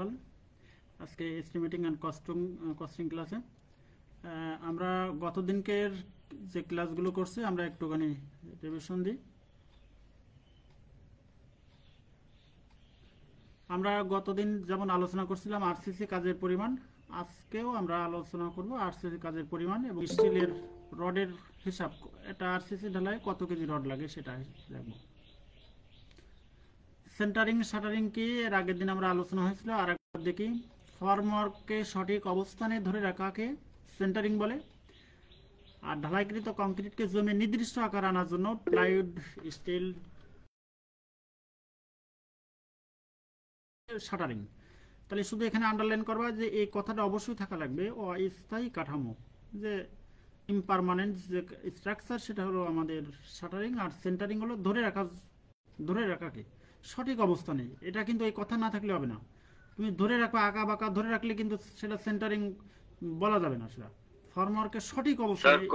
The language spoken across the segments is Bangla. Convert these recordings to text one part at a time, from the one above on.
সকাল। আজকে এস্টিমেটিং অ্যান্ড কস্টিং ক্লাসে আমরা গত দিনকের যে ক্লাসগুলো করছি আমরা একটুখানি রিভিশন দিই। আমরা গতদিন যেমন আলোচনা করছিলাম আরসিসি কাজের পরিমাণ, আজকেও আমরা আলোচনা করব আরসিসি কাজের পরিমাণ এবং স্টিলের রডের হিসাব। এটা আরসিসি ঢালাই কত কেজি রড লাগে সেটা দেখব। সেন্টারিং শাটারিং কি এর আগের দিন আমরা আলোচনা হয়েছিল। আর একবার দেখি, ফর্মওয়ার্ককে সঠিক অবস্থানে ধরে রাখাকে সেন্টারিং বলে, আর ঢালাইকৃত কংক্রিটকে জমি নির্দিষ্ট আকার আনার জন্য প্লাইউড স্টিল শাটারিং। তাহলে শুধু এখানে আন্ডারলাইন করবা যে এই কথাটা অবশ্যই থাকা লাগবে, অস্থায়ী কাঠামো যে ইমপারমানেন্ট যে স্ট্রাকচার সেটা হলো আমাদের শাটারিং, আর সেন্টারিং হলো ধরে রাখাকে সঠিক অবস্থানে। এটা কিন্তু এই কথা না থাকলে হবে না। তুমি ধরে রাখবা আঁকা বাঁকা ধরে রাখলে কিন্তু সেটা সেন্টারিং বলা যাবে না। সেটা ফর্মওয়ার্কের সঠিক অবস্থানে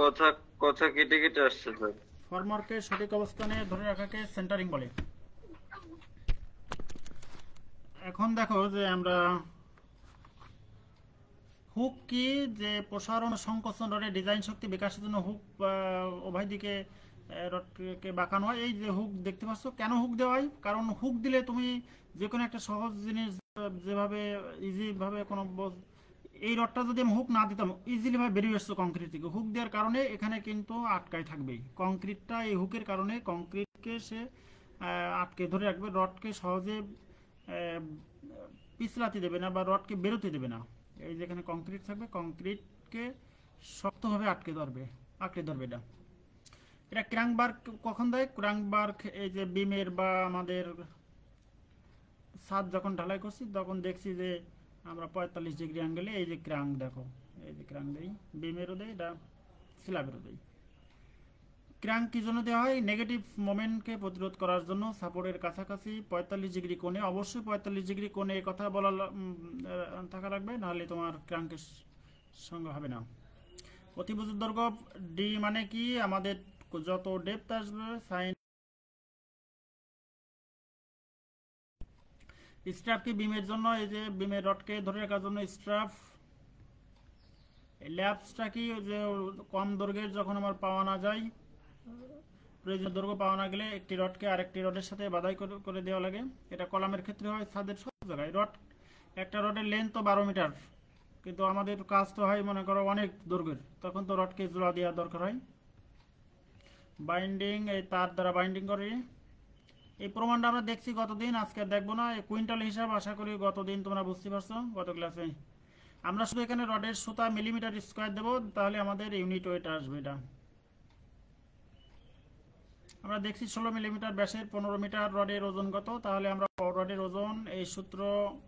কথা কেটে কেটে আসছে স্যার। ফর্মওয়ার্কের সঠিক অবস্থানে ধরে রাখাকে সেন্টারিং বলে। এখন দেখো যে আমরা হুক কি, যে প্রসারণ সংকোচন রডের ডিজাইন শক্তি বিকাশের জন্য হুক উভয় দিকে রডকে বাঁকানো হয়। এই যে হুক দেখতে পাচ্ছ, কেন হুক দেওয়া হয়? কারণ হুক দিলে তুমি যে কোনো একটা সহজ জিনিস যেভাবে ইজিভাবে কোনো, এই রডটা যদি আমি হুক না দিতাম ইজিলি ভাবে বেরিয়ে আসতো কংক্রিট থেকে। হুক দেওয়ার কারণে এখানে কিন্তু আটকায় থাকবেই কংক্রিটটা। এই হুকের কারণে কংক্রিটকে সে আটকে ধরে রাখবে, রডকে সহজে পিছলাতে দেবে না বা রডকে বেরোতে দেবে না। এই যেখানে কংক্রিট থাকবে কংক্রিটকে শক্তভাবে আঁকড়ে ধরবে এটা। এটা ক্র্যাঙ্কবার্ক কখন দেয়? ক্র্যাঙ্কবার্ক এই যে বিমের বা আমাদের ছাদ যখন ঢালাই করছি তখন দেখছি যে আমরা 45 ডিগ্রি অ্যাঙ্গেলে এই যে ক্র্যাঙ্ক, দেখো এই যে ক্র্যাঙ্ক দেই, বিমেরও দেই, এটা স্ল্যাবেরও দেই। ক্র্যাঙ্ক কি জন্য দেওয়া হয়? নেগেটিভ মোমেন্টকে প্রতিরোধ করার জন্য। সাপোর্টের কাছাকাছি 45 ডিগ্রি কোণে, অবশ্যই 45 ডিগ্রি কোণে এই কথা বলা থাকা লাগবে, নাহলে তোমার ক্র্যাঙ্কের সঙ্গে হবে না। অতিভুজের দৈর্ঘ্য ডি মানে কি? আমাদের যত ডেপথ আসবে সাইন। স্ট্র্যাপ কি? বিমের জন্য, এই যে বিমের রডকে ধরে রাখার জন্য স্ট্র্যাপ। ল্যাপসটা কি? যে কম দৈর্ঘ্যের যখন আমার পাওয়া না যায়, প্রয়োজন দৈর্ঘ্য পাওয়া না গেলে একটি রডকে আরেকটি রডের সাথে বাধাই করে দেওয়া লাগে। এটা কলামের ক্ষেত্রে হয়, ছাদের সব জায়গায়। একটা রডের লেন্থ তো 12 মিটার, কিন্তু আমাদের কাজ তো হয় মনে করো অনেক দৈর্ঘ্যের, তখন তো রডকে জোড়া দেওয়া দরকার হয়। বাইন্ডিং, এই তার দ্বারা বাইন্ডিং করে। এই প্রমাণটা আমরা দেখছি গতদিন, আজকে দেখবো না। এই কুইন্টাল হিসাব আশা করি গতদিন তোমরা বুঝতে পারছো গত ক্লাসে। আমরা শুধু এখানে রডের সুতা মিলিমিটার স্কোয়ার দেবো, তাহলে আমাদের ইউনিট ওয়েট আসবে। এটা আমরা দেখছি 16 মিলিমিটার ব্যাসের 15 মিটার রডের ওজন কত, তাহলে আমরা রডের ওজন এই সূত্র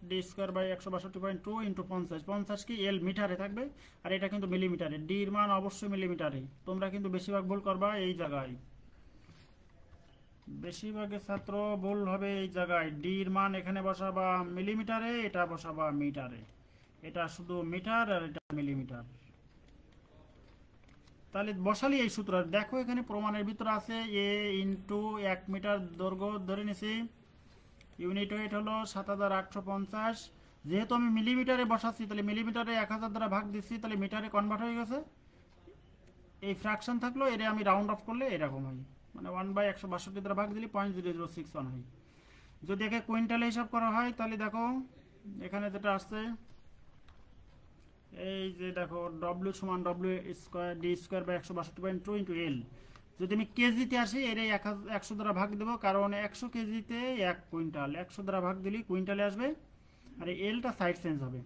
ডি স্কোয়ার বাই 162.2 ইন্টু 50। 50 কি এল মিটারে থাকবে, আর এটা কিন্তু মিলিমিটারে। ডির মান অবশ্যই মিলিমিটারে। তোমরা কিন্তু বেশিরভাগ ভুল করবা এই জায়গায়, বেশিরভাগের ছাত্র ভুল হবে এই জায়গায়। ডির মান এখানে বসাবা মিলিমিটারে, এটা বসাবা মিটারে। এটা শুধু মিটার আর এটা মিলিমিটার। তাহলে বসালি এই সূত্র। দেখো এখানে প্রমাণের ভিতরে আছে এ ইন্টু 1 মিটার দৈর্ঘ্য ধরে নিছি, ইউনিট ওয়েট হলো 7850। যেহেতু আমি মিলিমিটারে বসাচ্ছি তাহলে মিলিমিটারে 1000 দ্বারা ভাগ দিচ্ছি, তাহলে মিটারে কনভার্ট হয়ে গেছে। এই ফ্র্যাকশন থাকলো, এটা আমি রাউন্ড অফ করলে এরকম হয়, মানে 1/162 দ্বারা ভাগ দিলে 0.0061 হয়। যদি একে কুইন্টালে হিসাব করা হয় তাহলে দেখো এখানে যেটা আসছে, এই যে দেখো ডব্লিউ সমান W square d square by 162.2 into L. যদি আমি কেজিতে আসি এর 100 দ্বারা ভাগ দেবো, কারণ 100 কেজিতে 1 কুইন্টাল, 100 দ্বারা ভাগ দিলে কুইন্টালে আসবে, আর এলটা সাইড চেঞ্জ হবে।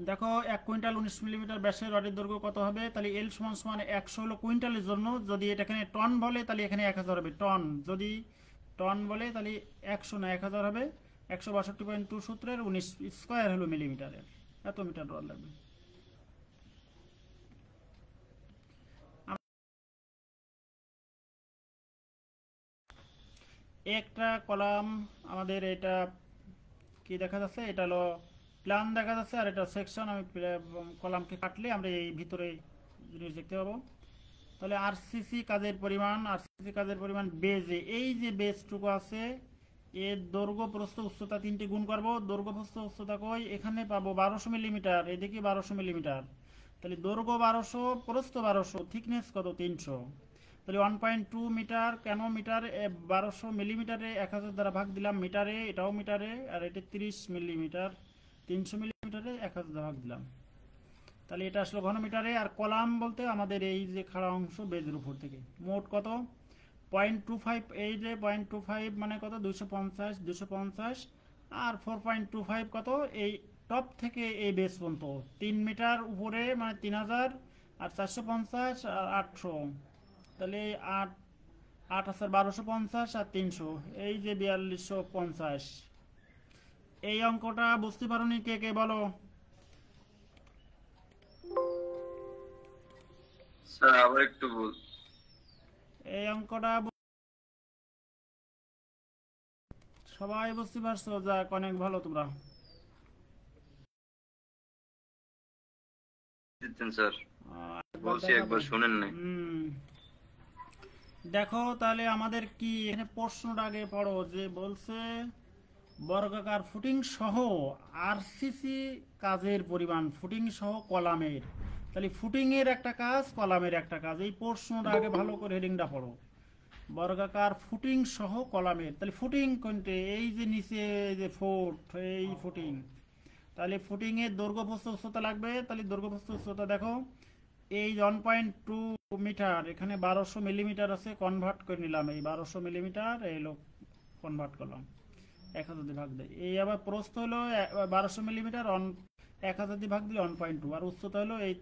দেখো 1 কুইন্টাল 19 মিলিমিটার ব্যাসের রডের দৈর্ঘ্য কত হবে? তাহলে এল সমান সমান 100 হলো কুইন্টালের জন্য। যদি এটা এখানে টন বলে তাহলে এখানে 1000 হবে টন। যদি টন বলে তাহলে 100 না 1000 হবে। 162.2 সূত্রের 19 স্কোয়ার হলো মিলিমিটারের, এত মিটার রড লাগবে। একটা কলাম আমাদের এটা কি দেখা যাচ্ছে, এটা হলো প্ল্যান দেখা যাচ্ছে, আর এটা সেকশন। আমি কলামকে কাটলে আমরা এই ভিতরে জিনিস দেখতে পাবো। তাহলে আরসিসি কাজের পরিমাণ বেজে, এই যে বেজটুকু আছে এর দৈর্ঘ্য প্রস্থ উচ্চতা তিনটি গুণ করব। দৈর্ঘ্য প্রস্থ উচ্চতা কই, এখানে পাবো 1200 মিলিমিটার, এদিকে 1200 মিলিমিটার। তাহলে দৈর্ঘ্য 1200, প্রস্থ 1200, থিকনেস কত 300। তাহলে 1.2 মিটার, কেন মিটার, 1200 মিলিমিটারে 1000 দ্বারা ভাগ দিলাম মিটারে, এটাও মিটারে, আর এটা 30 মিলিমিটার, 300 মিলিমিটারে 1000 দ্বারা ভাগ দিলাম। তাহলে এটা আসলো ঘনমিটারে। আর কলাম বলতে আমাদের এই যে খাড়া অংশ বেজের উপর থেকে। মোট কত 0.25, এই যে 0.25 মানে কত 250, 250, আর 4.25 কত এই টপ থেকে এই বেস পর্যন্ত 3 মিটার উপরে মানে 3000, আর 450 আর 800, তাহলে 8 8 আছে 1250 আর 300, এই যে 4250। এই অঙ্কটা বুঝতে পারোনি কে কে বলো? স্যার আবার একটু বল। এই অঙ্কটা সবাই বুঝতে পারছো? যাক, অনেক ভালো তোমরা। দিচ্ছেন স্যার, একবার বলছি দেখাবো। একবার শুনেন নাই। দেখো তাহলে আমাদের কি এখানে প্রশ্নটা আগে পড়ো, যে বলছে বর্গাকার ফুটিং সহ আরসিসি কাজের পরিমাণ, ফুটিং সহ কলামের। তাহলে ফুটিং এর একটা কাজ, কলামের একটা কাজ। এই প্রশ্নটা আগে ভালো করে হেডিংটা পড়ো, বর্গাকার ফুটিং সহ কলামের। তাহলে ফুটিং কোনটে, এই যে নিচে এই যে ফুট, এই ফুটিং। তাহলে ফুটিং এর দৈর্ঘ্য প্রস্থ উচ্চতা লাগবে। তাহলে দৈর্ঘ্য প্রস্থ উচ্চতা দেখো, এই 1.2 মিটার, এখানে 1200 মিলিমিটার আছে, কনভার্ট করে নিলাম, এই 1200 মিলিমিটার এই লোক কনভার্ট করলাম, 1000 দিয়ে ভাগ দেয়। এই আবার প্রস্থ হলো 1200 মিলিমিটার, 1000 দিয়ে ভাগ দিলে 1.2, আর উচ্চতা হলো এই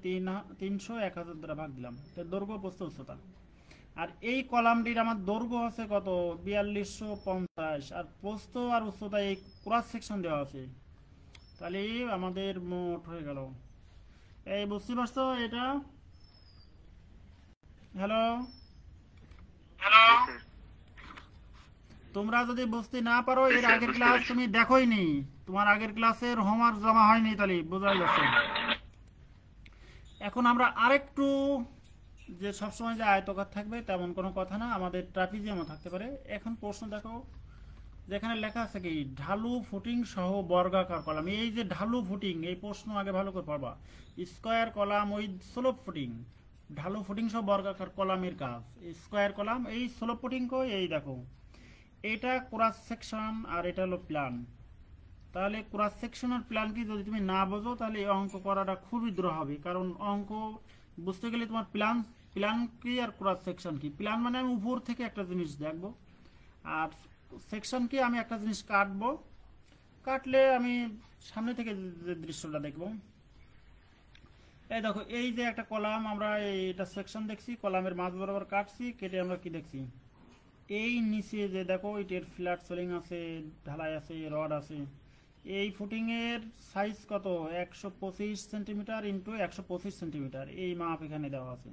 300, 1000 দ্বারা ভাগ দিলাম। তো দৈর্ঘ্য প্রস্থ উচ্চতা। আর এই কলামটির আমার দৈর্ঘ্য আছে কত 4250, আর প্রস্থ আর উচ্চতা এই ক্রস সেকশন দেওয়া আছে। তাহলে আমাদের মোট হয়ে গেল, এই বুঝতে পারছো এটা? হ্যালো হ্যালো, তোমরা যদি বুঝতে না পারো, এর আগের ক্লাস তুমি দেখোই নি, তোমার আগের ক্লাসের হোমওয়ার্ক জমা হয়নি, তাহলে বোঝা যাচ্ছে। এখন আমরা আরেকটু, যে সবসময় যে আয়তকার থাকবে তেমন কোনো কথা না, আমাদের ট্রাপিজিয়ামও থাকতে পারে। এখন প্রশ্ন দেখো, যেখানে লেখা আছে কি ঢালু ফুটিং সহ বর্গাকার কলাম। এই যে ঢালু ফুটিং, এই প্রশ্ন আগে ভালো করে পড়বা। Square column with slope footing, ঢালু ফুটিং সহ বর্গাকার কলামের কাজ। স্কয়ার কলাম, এই স্লোপ ফুটিং কো, এই দেখো এটা ক্রস সেকশন আর এটা হলো প্ল্যান। তাহলে ক্রস সেকশন আর প্ল্যান কি যদি তুমি না বোঝো, তাহলে এই অঙ্ক করাটা খুবই দ্রুহ হবে। কারণ অঙ্ক বুঝতে গেলে তোমার প্ল্যান, প্ল্যান কি আর ক্রস সেকশন কি। প্ল্যান মানে আমি উপর থেকে একটা জিনিস দেখবো, আর সেকশন কি আমি একটা জিনিস কাটবো, কাটলে আমি সামনে থেকে যে দৃশ্যটা দেখবো। এই দেখো, এই যে একটা কলাম, আমরা এটা সেকশন দেখছি, কলামের মাঝ বরাবর কাটছি, কেটে আমরা কি দেখছি, এই নিচে যে দেখো এটার ফ্ল্যাট সোলিং আছে, ঢালাই আছে, রড আছে। এই ফুটিং এর সাইজ কত 125 সেন্টিমিটার ইন্টু 125 সেন্টিমিটার, এই মাপ এখানে দেওয়া আছে।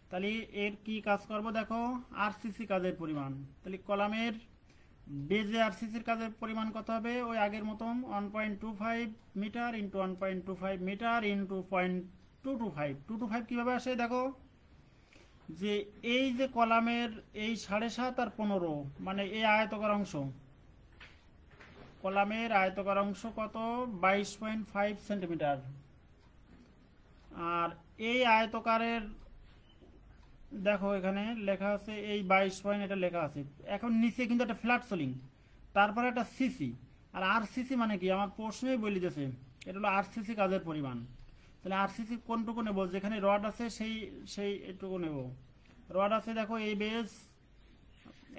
তাহলে এর কি কাজ করব দেখো, আরসিসি কাজের পরিমাণ। তাহলে কলামের বেজে আরসিসির কাজের পরিমাণ কত হবে, ওই আগের মতন 1.25 মিটার ইন্টু 1.25 মিটার ইন্টু 0.225। 225 কিভাবে আসে দেখো, যে এই যে কলামের এই 7.5 আর 15 মানে এই আয়তকার অংশ, কলামের আয়তকার অংশ কত 22.5 সেন্টিমিটার। আর এই আয়তকারের দেখো এখানে লেখা আছে এই 22 পয়েন্ট, এটা লেখা আছে। এখন নিচে কিন্তু একটা ফ্ল্যাট সোলিং, তারপরে একটা সিসি। আর আরসিসি মানে কি, আমার প্রশ্নই বলে দিয়েছে, এটা হলো আরসিসি কাজের পরিমাণ। তাহলে আরসিসি কোনটুকু নেব, যেখানে রড আছে সেই সেই এটুকু নেব। রড আছে দেখো, এই base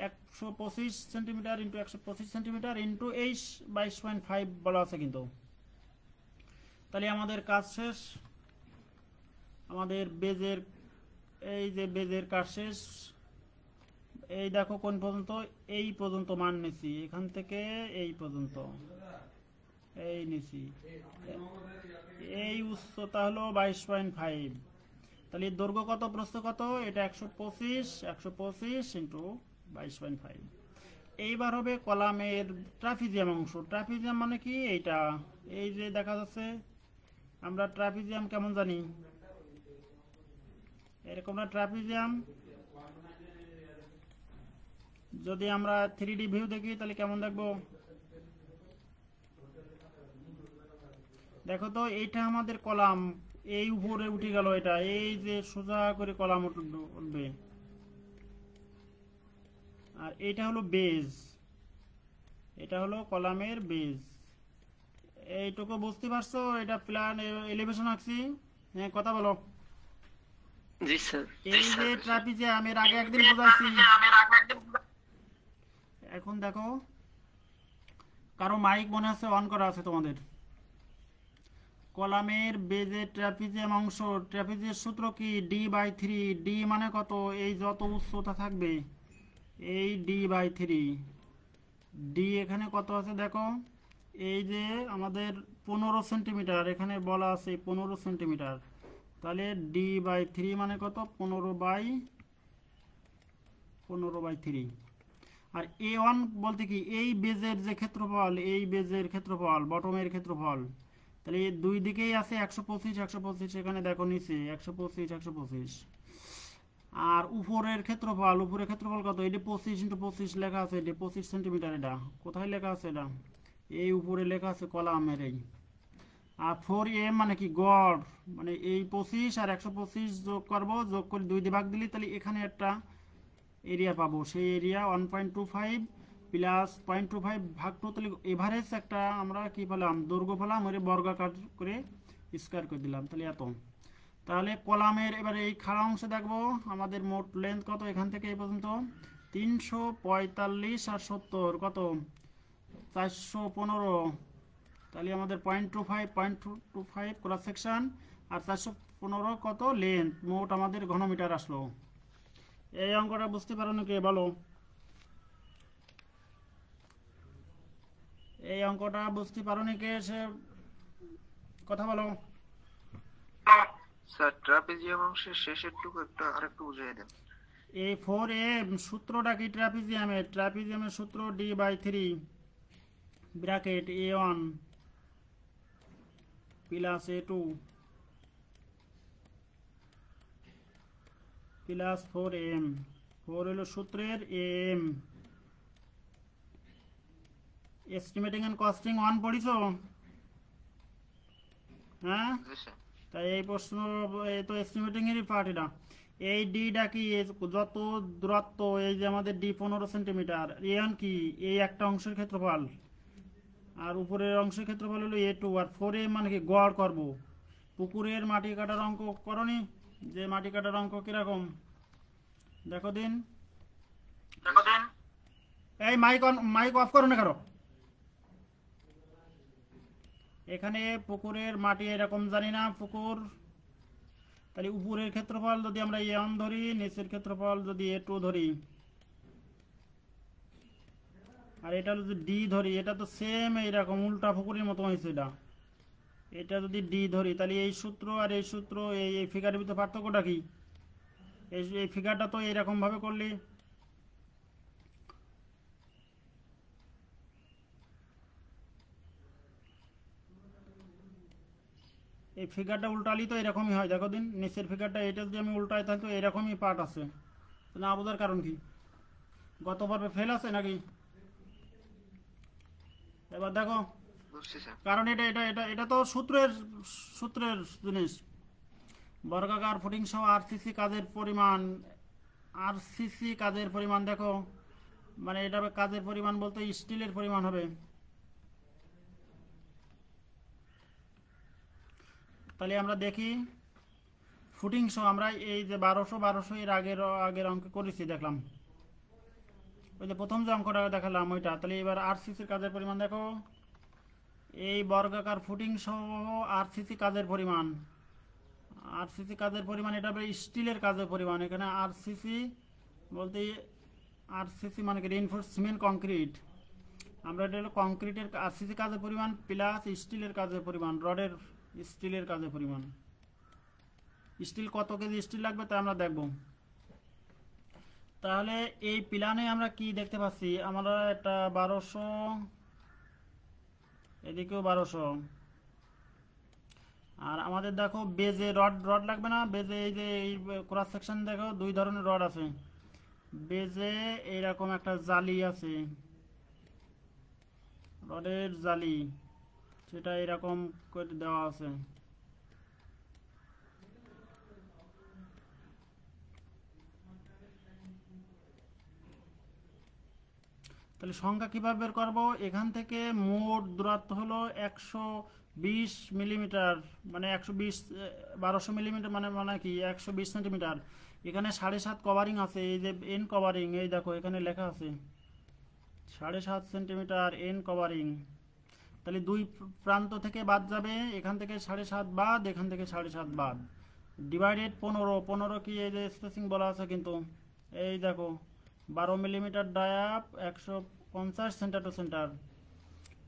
125 centimetre into 125 centimetre into এই 22.5 বলা আছে কিন্তু। তাহলে আমাদের কাজ শেষ, আমাদের বেজের, এই যে বেজের কাজ শেষ। এই দেখো কোন পর্যন্ত, এই পর্যন্ত মান নিছি, এখান থেকে এই পর্যন্ত এই নিছি, এই উচ্চতা হলো 22.5। তাহলে দৈর্ঘ্য কত, প্রস্থ কত, এটা 125 ইন্টু 22.5। এইবার হবে কলামের ট্রাপিজিয়াম অংশ। ট্রাপিজিয়াম মানে কি, এইটা এই যে দেখা যাচ্ছে, আমরা ট্রাপিজিয়াম কেমন জানি, এরকম না ট্রাপিজিয়াম, যদি আমরা 3D ভিউ দেখি তাহলে কেমন দেখবো? দেখো তো, এইটা আমাদের কলাম, এই উপরে উঠে গেল, এটা এই যে সোজা করে কলাম উঠবে, আর এটা হলো বেজ, এটা হলো কলামের বেজ। এইটুকু বুঝতে পারছো? এটা প্ল্যান এলিভেশন আঁকছি। হ্যাঁ, কথা বলো। জি স্যার। এই যে ট্রাপিজিয়াম এর আগে একদিন বোঝাইছি, এখন দেখো কারো মাইক মনে আছে অন করা আছে তোমাদের? কলামের বেজের ট্রাপিজিয়াম অংশ, ট্রাপিজিয়াম সূত্র কি? D/3। ডি মানে কত? এই যত উচ্চতা থাকবে, এই D/3। ডি এখানে কত আছে দেখো, এই যে আমাদের 15 সেন্টিমিটার এখানে বলা আছে, 15 সেন্টিমিটার। তাহলে D/3 মানে কত? 15/3। আর A1 বলতে কি? এই বেজের যে ক্ষেত্রফল, এই বেজের ক্ষেত্রফল, বটমের ক্ষেত্রফল। তাহলে এই দুই দিকেই আছে 125 125, এখানে দেখো নিচে 125 125। আর উপরের ক্ষেত্রফল, উপরের ক্ষেত্রফল কত? এটি 25 × 25 লেখা আছে, এটি 25 সেন্টিমিটার। এটা কোথায় লেখা আছে? এটা এই উপরে লেখা আছে কলামের এই। আর 4m মানে কি? গড়, মানে এই 25 আর 125 যোগ করবো, যোগ করে 2 দিয়ে ভাগ দিলি তাহলে এখানে একটা এরিয়া পাবো। সেই এরিয়া 1.25 প্লাস 0.25 ভাগ 2, তাহলে এভারেজ একটা আমরা কি পেলাম? দৈর্ঘ্য পেলাম, ওরে বর্গাকার করে স্কয়ার করে দিলাম, তাহলে এত। তাহলে কলামের এবারে এই খাড়া অংশে দেখবো আমাদের মোট লেন্থ কত এখান থেকে এই পর্যন্ত? 345 আর 70 কত? 415। তাহলে আমাদের 0.25 ক্রস সেকশন, আর 415 কত লেন্থ, মোট আমাদের ঘনমিটার আসলো। এই অঙ্কটা বুঝতে পারো নাকি বলো? এই অঙ্কটা বুঝতে পারো নাকি? সে কথা বলো। স্যার ট্রাপিজিয়াম অংশের শেষের টুকু আরেকটু বুঝিয়ে দেন। এই 4m সূত্রটা কি ট্রাপিজিয়ামের? ট্রাপিজিয়ামের সূত্র D/3 bracket A1 plus A2 plus 4m। 4 হলো সূত্রের am। এস্টিমেটিং এন্ড কস্টিং 1 পড়িছো? হ্যাঁ, জি স্যার। তাই এই প্রশ্ন, এই তো এস্টিমেটিং এরই পার্ট। এটা এই ডিটা কি? যত দূরত্ব, এই যে আমাদের ডি 15 সেন্টিমিটার, এন কি? এই একটা অংশের ক্ষেত্রফল, আর উপরের অংশের ক্ষেত্রফল হলো A2। আর 4m মানে কি? গড় করব। পুকুরের মাটি কাটার অঙ্ক করনি? যে মাটি কাটার অঙ্ক কিরকম দেখো দিন। এই মাইক অফ করো না কারো। এখানে পুকুরের মাটি এরকম, জানি না পুকুর, তাহলে উপরের ক্ষেত্রফল যদি আমরা A1 ধরি, নিচের ক্ষেত্রফল যদি A2 ধরি, আর এটা যদি D ধরি, এটা তো সেম এইরকম উল্টা পুকুরের মতো হয়েছে। এটা এটা যদি D ধরি, তাহলে এই সূত্র আর এই সূত্র, এই ফিগারের ভিতরে পার্থক্যটা কি? এই ফিগারটা তো এইরকম ভাবে করলে, এই ফিগারটা উল্টালি তো এরকমই হয়। দেখো দিন নিচের ফিগারটা, এটা যদি আমি উল্টাই তাহলে তো এরকমই পার্ট আছে। না বোঝার কারণ কি? গত পর্বে ফেল আছে নাকি? এবার দেখো, বুঝছি স্যার। কারণ এটা এটা এটা এটা তো সূত্রের সূত্রের জিনিস। বর্গাকার ফুটিং সহ আরসিসি কাজের পরিমাণ, আরসিসি কাজের পরিমাণ দেখো, মানে এটা কাজের পরিমাণ বলতে স্টিলের পরিমাণ হবে। তাহলে আমরা দেখি ফুটিং সহ আমরা এই যে 1200 এর আগের অঙ্ক করেছি, দেখলাম ওই যে প্রথম যে অঙ্কটা দেখালাম ওইটা। তাহলে এবার আরসিসির কাজের পরিমাণ দেখো, এই বর্গাকার ফুটিং সহ আরসিসি কাজের পরিমাণ, আরসিসি কাজের পরিমাণ, এটা স্টিলের কাজের পরিমাণ। এখানে আরসিসি বলতে, আরসিসি মানে কি? Reinforced cement concrete. আমরা এটা হলো কংক্রিটের আরসিসি কাজের পরিমাণ প্লাস স্টিলের কাজের পরিমাণ, রডের স্টিলের কাজের পরিমাণ। স্টিল কত কেজি স্টিল লাগবে তা আমরা দেখব। তাহলে এই প্ল্যানে আমরা কি দেখতে পাচ্ছি? আমরা একটা 1200, এদিকেও 1200, আর আমাদের দেখো বেজে রড লাগবে না? বেজে এই যে এই ক্রস সেকশন দেখো, দুই ধরনের রড আছে। বেজে এরকম একটা জালি আছে, রডের জালি, সেটা এরকম করে দেওয়া আছে। তাহলে সংখ্যা কিভাবে বের করব? এখান থেকে মোট দূরত্ব হলো 120 মিলিমিটার, মানে 120 1200 মিলিমিটার, মানে মানে কি 120 সেন্টিমিটার। এখানে 7.5 কভারিং আছে, এই যে এন কভারিং, এই দেখো এখানে লেখা আছে 7.5 সেন্টিমিটার এন কভারিং। তাহলে দুই প্রান্ত থেকে বাদ যাবে, এখান থেকে 7.5 বাদ, এখান থেকে 7.5 বাদ, ডিভাইডেড 15। 15 কি এই যে স্পেসিং বলা আছে কিন্তু, এই দেখো 12 মিলিমিটার ডায়াপ, 150 সেন্টার টু সেন্টার।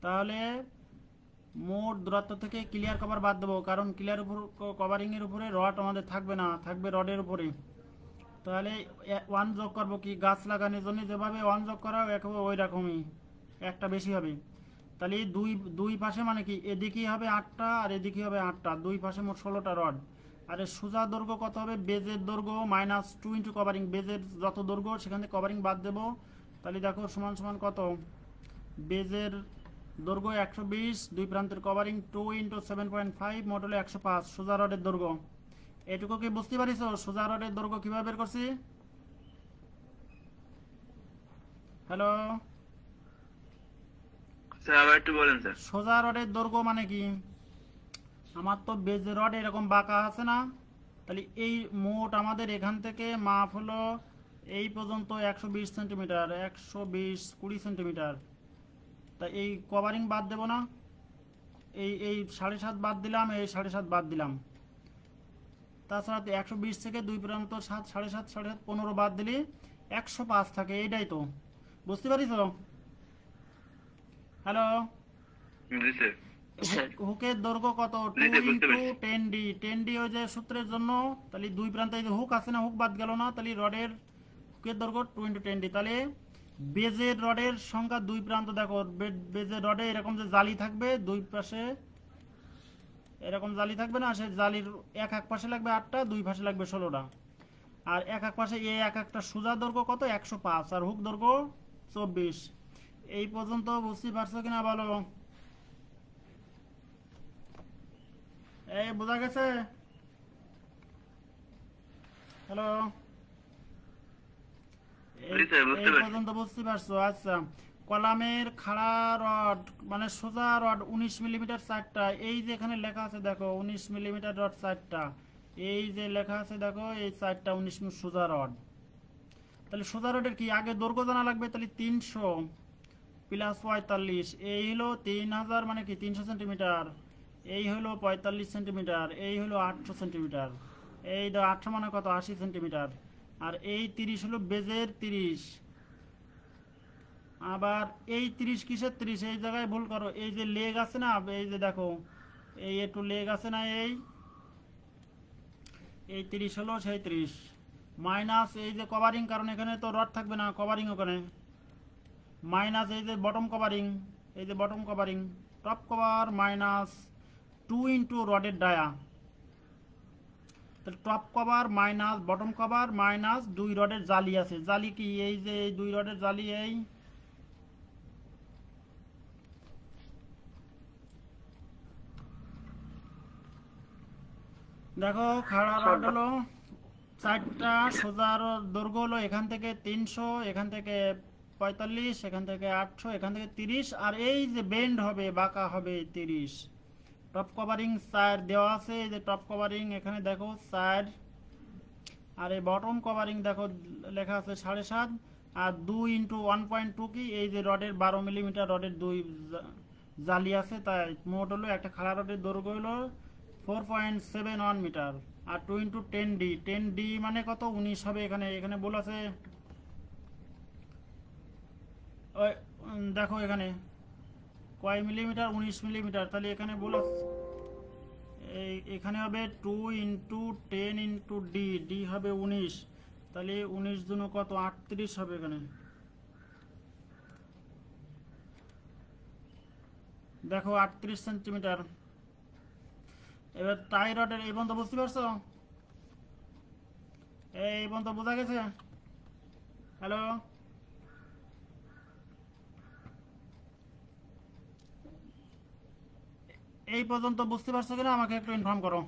তাহলে মোট দূরত্ব থেকে ক্লিয়ার কভার বাদ দেবো, কারণ ক্লিয়ার উপর কভারিংয়ের উপরে রড আমাদের থাকবে না, থাকবে রডের উপরে। তাহলে 1 যোগ করবো, কি গাছ লাগানোর জন্য যেভাবে 1 যোগ করা একেবারে ওই রকমই, একটা বেশি হবে। তাহলে দুই দুই পাশে মানে কি, এদিকেই হবে 8টা আর এদিকেই হবে 8টা, দুই পাশে মোট 16টা রড। আর সোজা দৈর্ঘ্য কত হবে? বেজের দৈর্ঘ্য -2 ইন্টু কভারিং, বেজের যত দৈর্ঘ্য সেখান থেকে কভারিং বাদ দেবো। তাহলে দেখো সমান সমান কত, বেজের দৈর্ঘ্য 120, দুই প্রান্তের কভারিং 2 ইন্টু 7.5, মোট হলো 105 সোজা রডের দৈর্ঘ্য। এটুকু কি বুঝতে পারিস? সোজা রডের দৈর্ঘ্য কিভাবে বের করছি? হ্যালো স্যার আবার একটু বলেন স্যার। সোজা রডের দৈর্ঘ্য মানে কি, আমার তো বেজ রড এরকম বাঁকা আছে না, তাহলে এই মোট আমাদের এখান থেকে মাপ হলো এই পর্যন্ত 120 সেন্টিমিটার, 120 20 সেন্টিমিটার। তা এই কভারিং বাদ দেব না, এই 7.5 বাদ দিলাম, এই 7.5 বাদ দিলাম। তাছাড়া 120 থেকে দুই প্রান্ত 7, 7.5, 7.5, 15 বাদ দিলে 105 থাকে, এইটাই তো। বুঝতে পারিস? হ্যালো, জি স্যার। হুকের দৈর্ঘ্য কত? 2 ইন্টু 10d। 10d ওই যে সূত্রের জন্য, তাহলে দুই প্রান্তে এই যে হুক আছে না, হুক বাদ গেল না, তাহলে রডের হুকের দৈর্ঘ্য 2 ইন্টু 10d। তাহলে বেজের রডের সংখ্যা দুই প্রান্ত দেখো, বেজের রডে এরকম যে জালি থাকবে, দুই পাশে এরকম জালি থাকবে না, সে জালির এক এক পাশে লাগবে 8টা, দুই পাশে লাগবে 16টা। আর এক এক পাশে এই এক একটা সোজা দৈর্ঘ্য কত? 105, আর হুক দৈর্ঘ্য 24। এই পর্যন্ত বুঝতে পারছো কিনা বলো? এই বোঝা গেছে? হ্যালো, জি স্যার, বুঝতে এই পারছি। পর্যন্ত বুঝতে পারছো? আচ্ছা, কলামের খাড়া রড মানে সোজা রড 19 মিলিমিটার 4টা, এই যে এখানে লেখা আছে দেখো 19 মিলিমিটার রড 4টা, এই যে লেখা আছে দেখো এই 4টা 19 মিলি সোজা রড। তাহলে সোজা রডের কি আগে দৈর্ঘ্য জানা লাগবে, তাহলে 300 প্লাস 45, এই হলো 3000, মানে কি 300 সেন্টিমিটার, এই হলো 45 সেন্টিমিটার, এই হলো 800 সেন্টিমিটার, এই 800 মানে কত? 80 সেন্টিমিটার। আর এই 30 হলো বেজের 30। আবার এই 30 কিসের 30? এই জায়গায় ভুল করো, এই যে লেগ আছে না, এই যে দেখো এই একটু লেগ আছে না, এই 30 হলো সেই 30, মাইনাস এই যে কভারিং, কারণ এখানে তো রড থাকবে না, কভারিং ওখানে, মাইনাস এই যে বটম কভারিং, এই যে bottom covering, top cover minus 2 into রডের ডায়া। তাহলে top cover minus bottom cover minus 2 রডের জালি আছে, জালি কি এই যে এই 2 রডের জালি, এই দেখো খাড়া রড হলো 4টা, সোজার দৈর্ঘ্য হলো এখান থেকে 300, এখান থেকে 45, এখান থেকে 800, এখান থেকে 30, আর এই যে বেন্ড হবে বাঁকা হবে 30। টপ কভারিং 4 দেওয়া আছে, এই যে টপ কভারিং এখানে দেখো 4, আর এই বটম কভারিং দেখো লেখা আছে 7.5, আর 2 ইন্টু 1.2 কি এই যে রডের 12 মিলিমিটার রডের দুই জালি আছে, তাই মোট হলো একটা খাড়া রডের দৈর্ঘ্য হলো 4.71 মিটার। আর 2 ইন্টু 10d, 10d মানে কত? 19 হবে। এখানে এখানে বল আছে, ওই দেখো এখানে কয় মিলিমিটার? 19 মিলিমিটার। তাহলে এখানে বল এখানে হবে 2 ইন্টু 10 ইন্টু ডি, ডি হবে 19, তাহলে 19 জন কত? 38 হবে এখানে। দেখো 38 সেন্টিমিটার। এবার টাই রডের এই পর্যন্ত বুঝতে পারছো? এই পর্যন্ত বোঝা গেছে? হ্যালো, এই পর্যন্ত বুঝতে পারছো কিনা আমাকে একটু ইনফর্ম করো।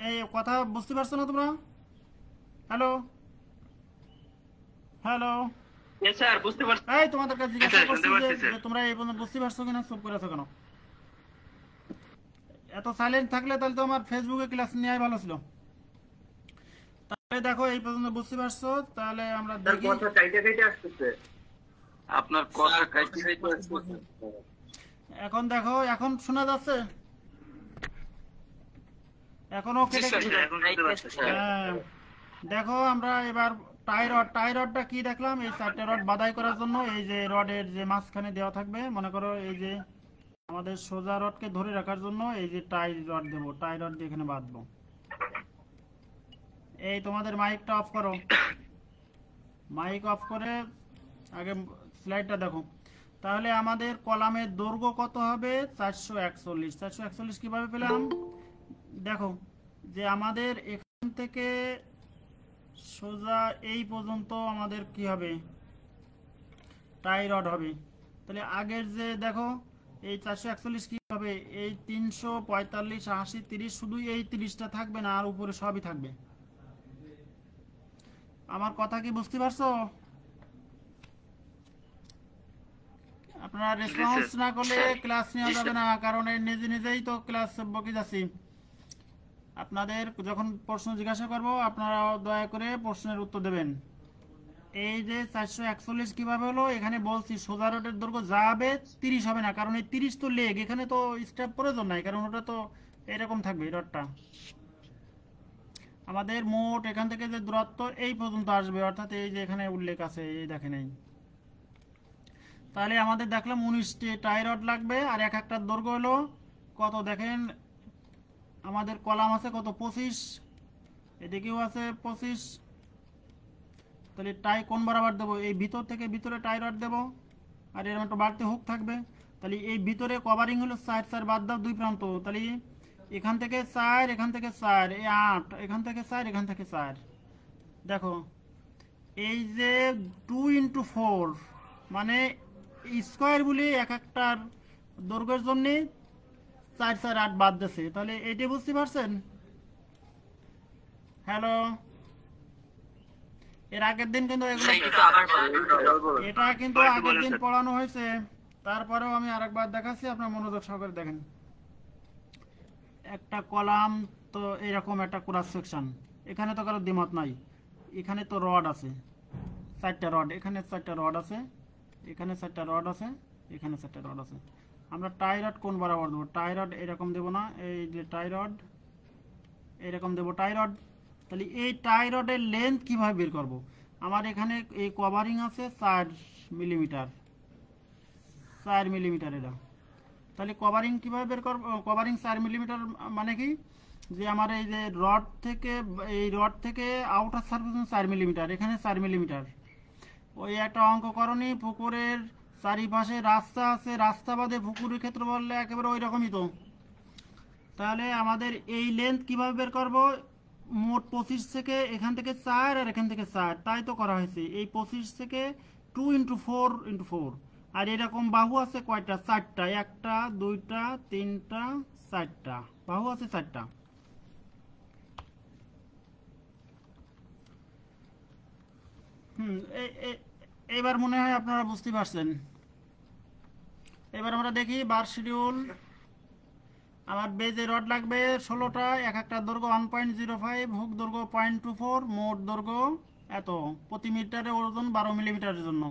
এই কথা বুঝতে পারছো না তোমরা? Hello hello, Yes, sir. বুঝতে পারছি। এই তোমাদের কাছে জিজ্ঞাসা স্যার, করছি শুনতে পাচ্ছি, যে স্যার। যে তোমরা এই পর্যন্ত বুঝতে পারছো কিনা, চুপ করে আছো কেন? এত সাইলেন্ট থাকলে তাহলে তো আমার ফেসবুকে ক্লাস নেওয়াই ভালো ছিল। তাহলে দেখো এই পর্যন্ত বুঝতে পারছো, তাহলে আমরা দেখি। আপনার কথা কাইতে কাইতে আসতেছে। এখন দেখো, এখন শোনা যাচ্ছে? এখনো কেটে স্যার, গেছে? এখন শুনতে পাচ্ছি, স্যার। হ্যাঁ, দেখো আমরা এবার টাই রডটা কি দেখলাম, এই 4টে রড বাধাই করার জন্য এই যে রডের যে মাঝখানে দেওয়া থাকবে, মনে করো এই যে আমাদের সোজা রডকে ধরে রাখার জন্য এই যে টাই রড দেবো, টাই রড দিয়ে এখানে বাঁধবো। এই তোমাদের মাইকটা অফ করো, মাইক অফ করে আগে স্লাইডটা দেখো। তাহলে আমাদের কলামের দৈর্ঘ্য কত হবে? 441। 441 কিভাবে পেলাম? দেখো যে আমাদের এখান থেকে সোজা এই পর্যন্ত আমাদের কি হবে? টাই রড হবে। তাহলে আগের যে দেখো এই 441 কি হবে? এই 345, 80, 30, শুধু এই 30টা থাকবে না, আর উপরে সবই থাকবে। আমার কথা কি বুঝতে পারছো? আপনারা রেসপন্স না করলে ক্লাস নেওয়া যাবে না, কারণ এই নিজে নিজেই তো ক্লাস বকে যাচ্ছি। আপনাদের যখন প্রশ্ন জিজ্ঞাসা করব আপনারা দয়া করে প্রশ্নের উত্তর দেবেন। এই যে 441 কিভাবে হলো? এখানে বলছি সোজা রডের দৈর্ঘ্য যাবে 30 হবে না, কারণ এই 30 তো লেগ, এখানে তো স্টেপ প্রয়োজন নাই, কারণ ওটা তো এরকম থাকবে রডটা। আমাদের মোট এখান থেকে যে দূরত্ব এই পর্যন্ত আসবে, অর্থাৎ এই যে এখানে উল্লেখ আছে, এই দেখেন এই। তাহলে আমাদের দেখলাম 19টি টাই রড লাগবে, আর এক একটার দৈর্ঘ্য হলো কত দেখেন, আমাদের কলাম আছে কত? 25, এদিকেও আছে 25। তাহলে টাই কোন বরাবর দেবো? এই ভিতর থেকে ভিতরে টাই রড দেবো, আর এরকম একটা বাড়তি হুক থাকবে। তাহলে এই ভিতরে কভারিং হলো 4, 4 বাদ দাও 2 প্রান্ত। তাহলে এখান থেকে 4, এখান থেকে 4, এই 8, এখান থেকে 4, এখান থেকে 4। দেখো এই যে 2 × 4 মানে স্কোয়ার বলি এক একটার দৈর্ঘ্যের জন্য 4, 4, 8 বাদ দিচ্ছে। তাহলে এইটা বুঝতে পারছেন? হ্যালো, এর আগের দিন কিন্তু এগুলো এটা কিন্তু আগের দিন পড়ানো হয়েছে, তারপরেও আমি আরেকবার দেখাচ্ছি, আপনার মনোযোগ সহকারে দেখেন। একটা কলাম তো এরকম একটা ক্রস সেকশন, এখানে তো কারো দ্বিমত নাই, এখানে তো রড আছে 4টা রড, এখানে 4টা রড আছে, এখানে 4টা রড আছে, এখানে 4টা রড আছে। আমরা টাই রড কোন বরাবর দেবো? টাই রড এরকম দেবো না, এই যে টাই রড এরকম দেবো টাই রড। তাহলে এই টাই রডের লেন্থ কিভাবে বের করব? আমার এখানে এই কভারিং আছে 4 মিলিমিটার, 4 মিলিমিটার এটা। তাহলে কভারিং কিভাবে বের করব? কভারিং 4 মিলিমিটার মানে কি, যে আমার এই যে রড থেকে আউটার সারফেস 4 মিলিমিটার, এখানে 4 মিলিমিটার। ওই একটা অঙ্ক করনি, পুকুরের চারিপাশে রাস্তা আছে, রাস্তা বাদে পুকুরের ক্ষেত্র বললে একেবারে ওই রকমই তো। তাহলে আমাদের এই লেন্থ কিভাবে বের করব? মোট 25 থেকে এখান থেকে 4 আর এখান থেকে 4, তাই তো করা হয়েছে। এই 25 থেকে 2 × 4 × 4, আর এরকম বাহু আছে কয়টা? 4টা, 1টা 2টা 3টা 4টা বাহু আছে 4টা। এবার মনে হয় আপনারা বুঝতে পারছেন। এবার আমরা দেখি বার শিডিউল। আমার বেজে রড লাগবে 16টা, এক একটা দৈর্ঘ্য 1.05, হুক দৈর্ঘ্য 0.24, মোট দৈর্ঘ্য এত। প্রতি মিটারে ওজন 12 মিলিমিটারের জন্য।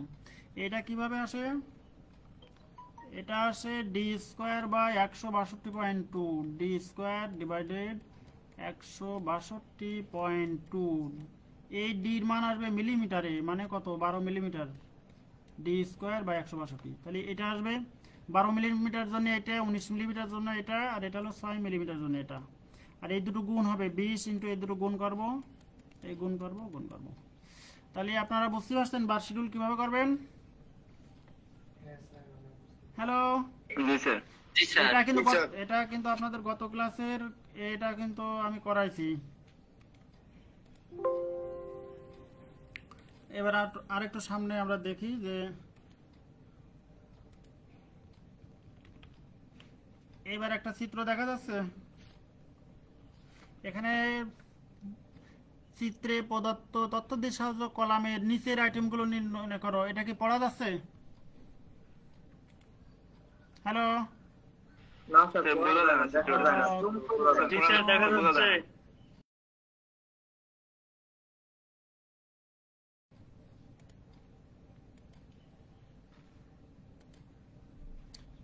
এটা কিভাবে আসে? এটা আসে d²/162.2, d² / 162.2। এই ডির মান আসবে মিলিমিটারে, মানে কত? 12 মিলিমিটার, d²/162। তাহলে এটা আসবে 12 মিলিমিটার জন্য এটা, 19 মিলিমিটার জন্য এটা, আর এটা হলো 6 মিলিমিটার জন্য এটা। আর এই দুটো গুণ হবে 20 × এই দুটো গুণ করব, এই গুণ করব। তাহলে আপনারা বুঝতে পারছেন বার শিডিউল কিভাবে করবেন। হ্যালো, জি স্যার। জি স্যার। এটা কিন্তু আপনাদের গত ক্লাসের, এটা কিন্তু আমি করাইছি। এবার আরেকটু সামনে আমরা দেখি যে এবার একটা চিত্র দেখা যাচ্ছে। এখানে চিত্রে প্রদত্ত তথ্য দিয়ে সাহায্য কলামের নিচের আইটেমগুলো নির্ণয় করো। এটা কি পড়া যাচ্ছে? হ্যালো, না স্যার স্যার বোঝা যায় না, স্যার বোঝা যায় না। জি স্যার, দেখা যাচ্ছে।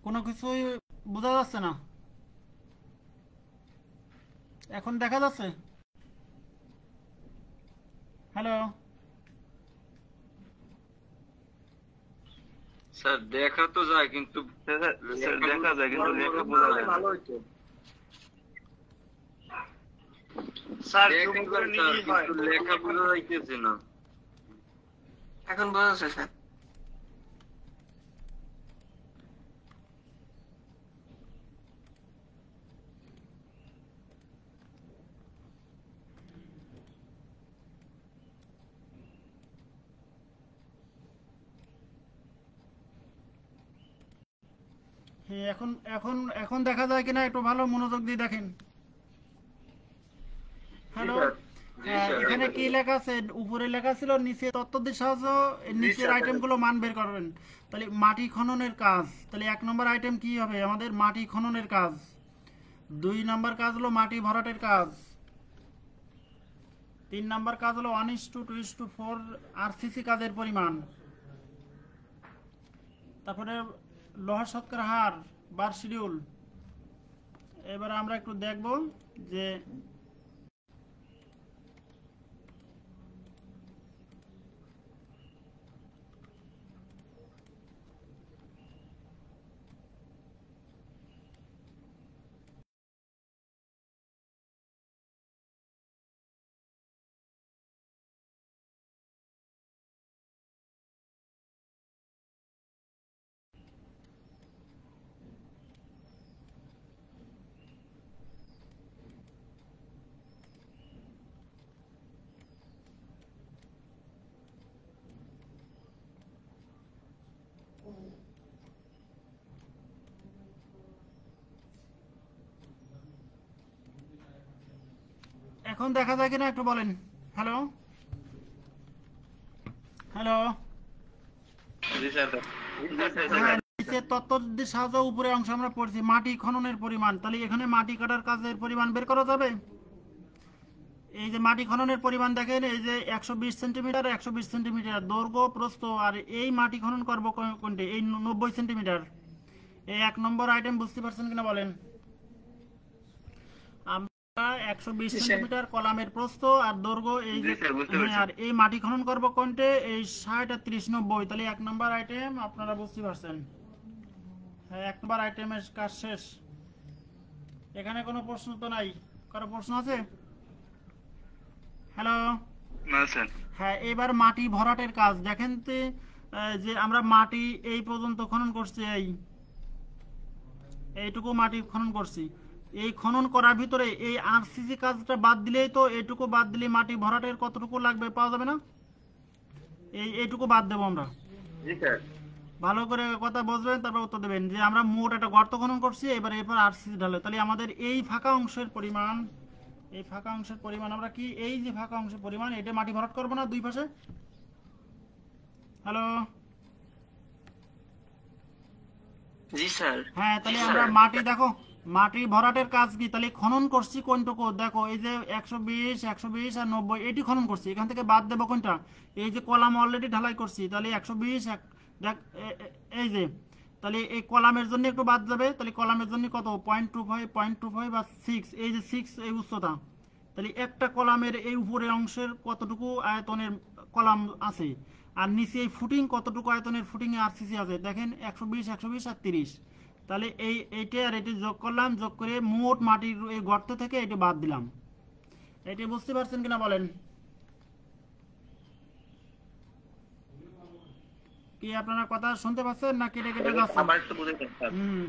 কোনো কিছুই বোঝা যাচ্ছে না। এখন দেখা যাচ্ছে? হ্যালো, স্যার দেখা তো যায় কিন্তু স্যার দেখা যায় কিন্তু লেখা বোঝা যায় না। ভালো হইতো। স্যার জুম করে নিলেই হয়, কিন্তু লেখা বোঝা যাইতেছে না। এখন বোঝা যাচ্ছে স্যার। হ্যাঁ, এখন এখন এখন দেখা যায় কিনা একটু ভালো মনোযোগ দিয়ে দেখেন। হ্যালো, এখানে কি লেখা আছে? উপরে লেখা ছিল নিচে তথ্য দিয়ে সাহায্য নিচের আইটেমগুলো মান বের করবেন। তাহলে মাটি খননের কাজ, তাহলে 1 নম্বর আইটেম কি হবে আমাদের? মাটি খননের কাজ। 2 নম্বর কাজ হলো মাটি ভরাটের কাজ। 3 নম্বর কাজ হলো 1:2:4 আরসিসি কাজের পরিমাণ। তারপরে লোহা শতকরা হার বার শিডিউল। এবার আমরা একটু দেখব যে এখন দেখা যায় কিনা একটু বলেন। হ্যালো, হ্যালো, জি স্যার। হ্যাঁ, নিচের তথ্য দিয়ে সাহায্য উপরে অংশ আমরা পড়ছি মাটি খননের পরিমাণ। তাহলে এখানে মাটি কাটার কাজের পরিমাণ বের করা যাবে। এই যে মাটি খননের পরিমাণ দেখেন, এই যে 120 সেন্টিমিটার 120 সেন্টিমিটার দৈর্ঘ্য প্রস্থ, আর এই মাটি খনন করবো কোনটি? এই 90 সেন্টিমিটার। এই 1 নম্বর আইটেম বুঝতে পারছেন কিনা বলেন? আমরা 120 সেন্টিমিটার কলামের প্রস্থ আর দৈর্ঘ্য, এই যে জি স্যার, বুঝতে পারছি। আর এই মাটি খনন করবো কোনটে? এই 60 আর 30 90। তাহলে 1 নম্বর আইটেম আপনারা বুঝতে পারছেন। হ্যাঁ, 1 নম্বর আইটেমের কাজ শেষ। এখানে কোনো প্রশ্ন তো নাই? কারো প্রশ্ন আছে? হ্যালো, না স্যার। হ্যাঁ, এবার মাটি ভরাটের কাজ দেখেন তো। যে আমরা মাটি এই পর্যন্ত খনন করছি, এইটুকু মাটি খনন করছি। এই খনন করার ভিতরে এই আরসিসি কাজটা বাদ দিলেই তো, এইটুকু বাদ দিলে মাটি ভরাটের কতটুকু লাগবে পাওয়া যাবে না? এইটুকু বাদ দেবো আমরা। জি স্যার। ভালো করে কথা বুঝবেন, তারপর উত্তর দেবেন যে আমরা মোট একটা গর্ত খনন করছি, এরপর আরসিসি ঢালে। তাহলে আমাদের এই ফাঁকা অংশের পরিমাণ, এই ফাঁকা অংশের পরিমাণ আমরা কি, এই যে ফাঁকা অংশের পরিমাণ, এটা মাটি ভরাট করবো না দুই পাশে? হ্যালো, জি স্যার। হ্যাঁ, তাহলে আমরা মাটি দেখো, মাটি ভরাটের কাজ কি? তাহলে খনন করছি কোনটুকু দেখো, এই যে 120 120 আর 90 এটি খনন করছি। এখান থেকে বাদ দেবো কোনটা? এই যে কলাম অলরেডি ঢালাই করছি, তাহলে 120 দেখ এই যে, তাহলে এই কলামের জন্য একটু বাদ যাবে। তাহলে কলামের জন্য কত? 0.25 বা 6, এই যে 6 এই উচ্চতা। তাহলে একটা কলামের এই উপরের অংশের কতটুকু আয়তনের কলাম আছে, আর নিচে এই ফুটিং কতটুকু আয়তনের ফুটিং এ আরসিসি আছে দেখেন, 120 120 আর 30। তাহলে এইটা আর এটি যোগ করলাম, যোগ করে মোট মাটির এই গর্ত থেকে এটি বাদ দিলাম। এটি বুঝতে পারছেন কিনা বলেন? কি আপনারা কথা শুনতে পাচ্ছেন না কেটে কেটে যাচ্ছে? আবার একটু বুঝে দেন স্যার। হুম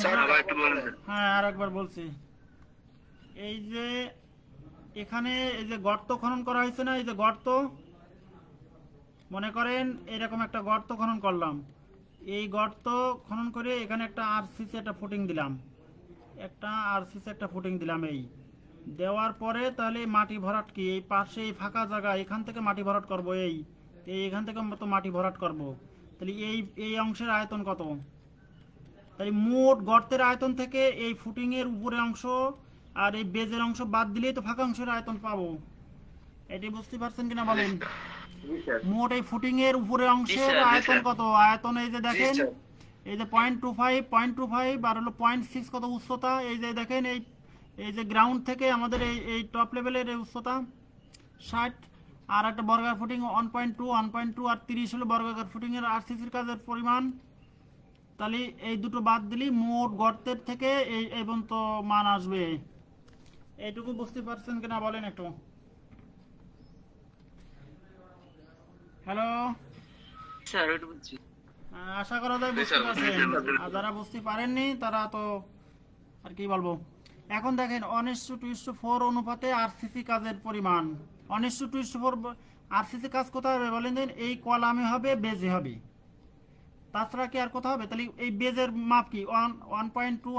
স্যার, আমরা আবার একটু বলেন স্যার। হ্যাঁ আর একবার বলছি, এই যে এখানে এই যে গর্ত খনন করা হয়েছে না, এই যে গর্ত, মনে করেন এরকম একটা গর্ত খনন করলাম, এই গর্ত খনন করে এখানে একটা আরসিসি একটা ফুটিং দিলাম, এই দেওয়ার পরে তাহলে মাটি ভরাট কি এই পাশে এই ফাঁকা জায়গা এখান থেকে মাটি ভরাট করব, এখান থেকে তো মাটি ভরাট করব, তাহলে এই অংশের আয়তন কত? তাই মোট গর্তের আয়তন থেকে এই ফুটিং এর উপরের অংশ আর এই বেজের অংশ বাদ দিলেই তো ফাঁকা অংশের আয়তন পাবো। এটি বুঝতে পারছেন কিনা বলেন? জি স্যার। মোট এই ফুটিং এর উপরের অংশের স্যার, জি আয়তন স্যার। কত? আয়তন এই যে দেখেন, স্যার। এই যে 0.25 আর হলো 0.6 কত উচ্চতা, এই যে দেখেন এই যে গ্রাউন্ড থেকে আমাদের এই টপ লেভেলের এই উচ্চতা 60, আর একটা বর্গাকার ফুটিং 1.2 আর 30 হলো বর্গাকার ফুটিং এর আরসিসির কাজের পরিমাণ। তাহলে এই দুটো বাদ দিলেই মোট গর্তের থেকে এই পর্যন্ত মান আসবে। এইটুকু বুঝতে পারছেন কিনা বলেন একটু? হ্যালো, স্যার ওইটা বুঝছি। আশা করা যায় বুঝতে পারছেন। আর যারা বুঝতে পারেননি তারা তো আর কি বলবো। এখন দেখেন 1:2:4 অনুপাতে আরসিসি কাজের পরিমাণ, 1:2:4 আরসিসি কাজ কোথায় হবে বলেন দিন? এই কলামে হবে, বেজে হবে, তাছাড়া কি আর কোথাও হবে? তাহলে এই বেজের মাপ কি 1.2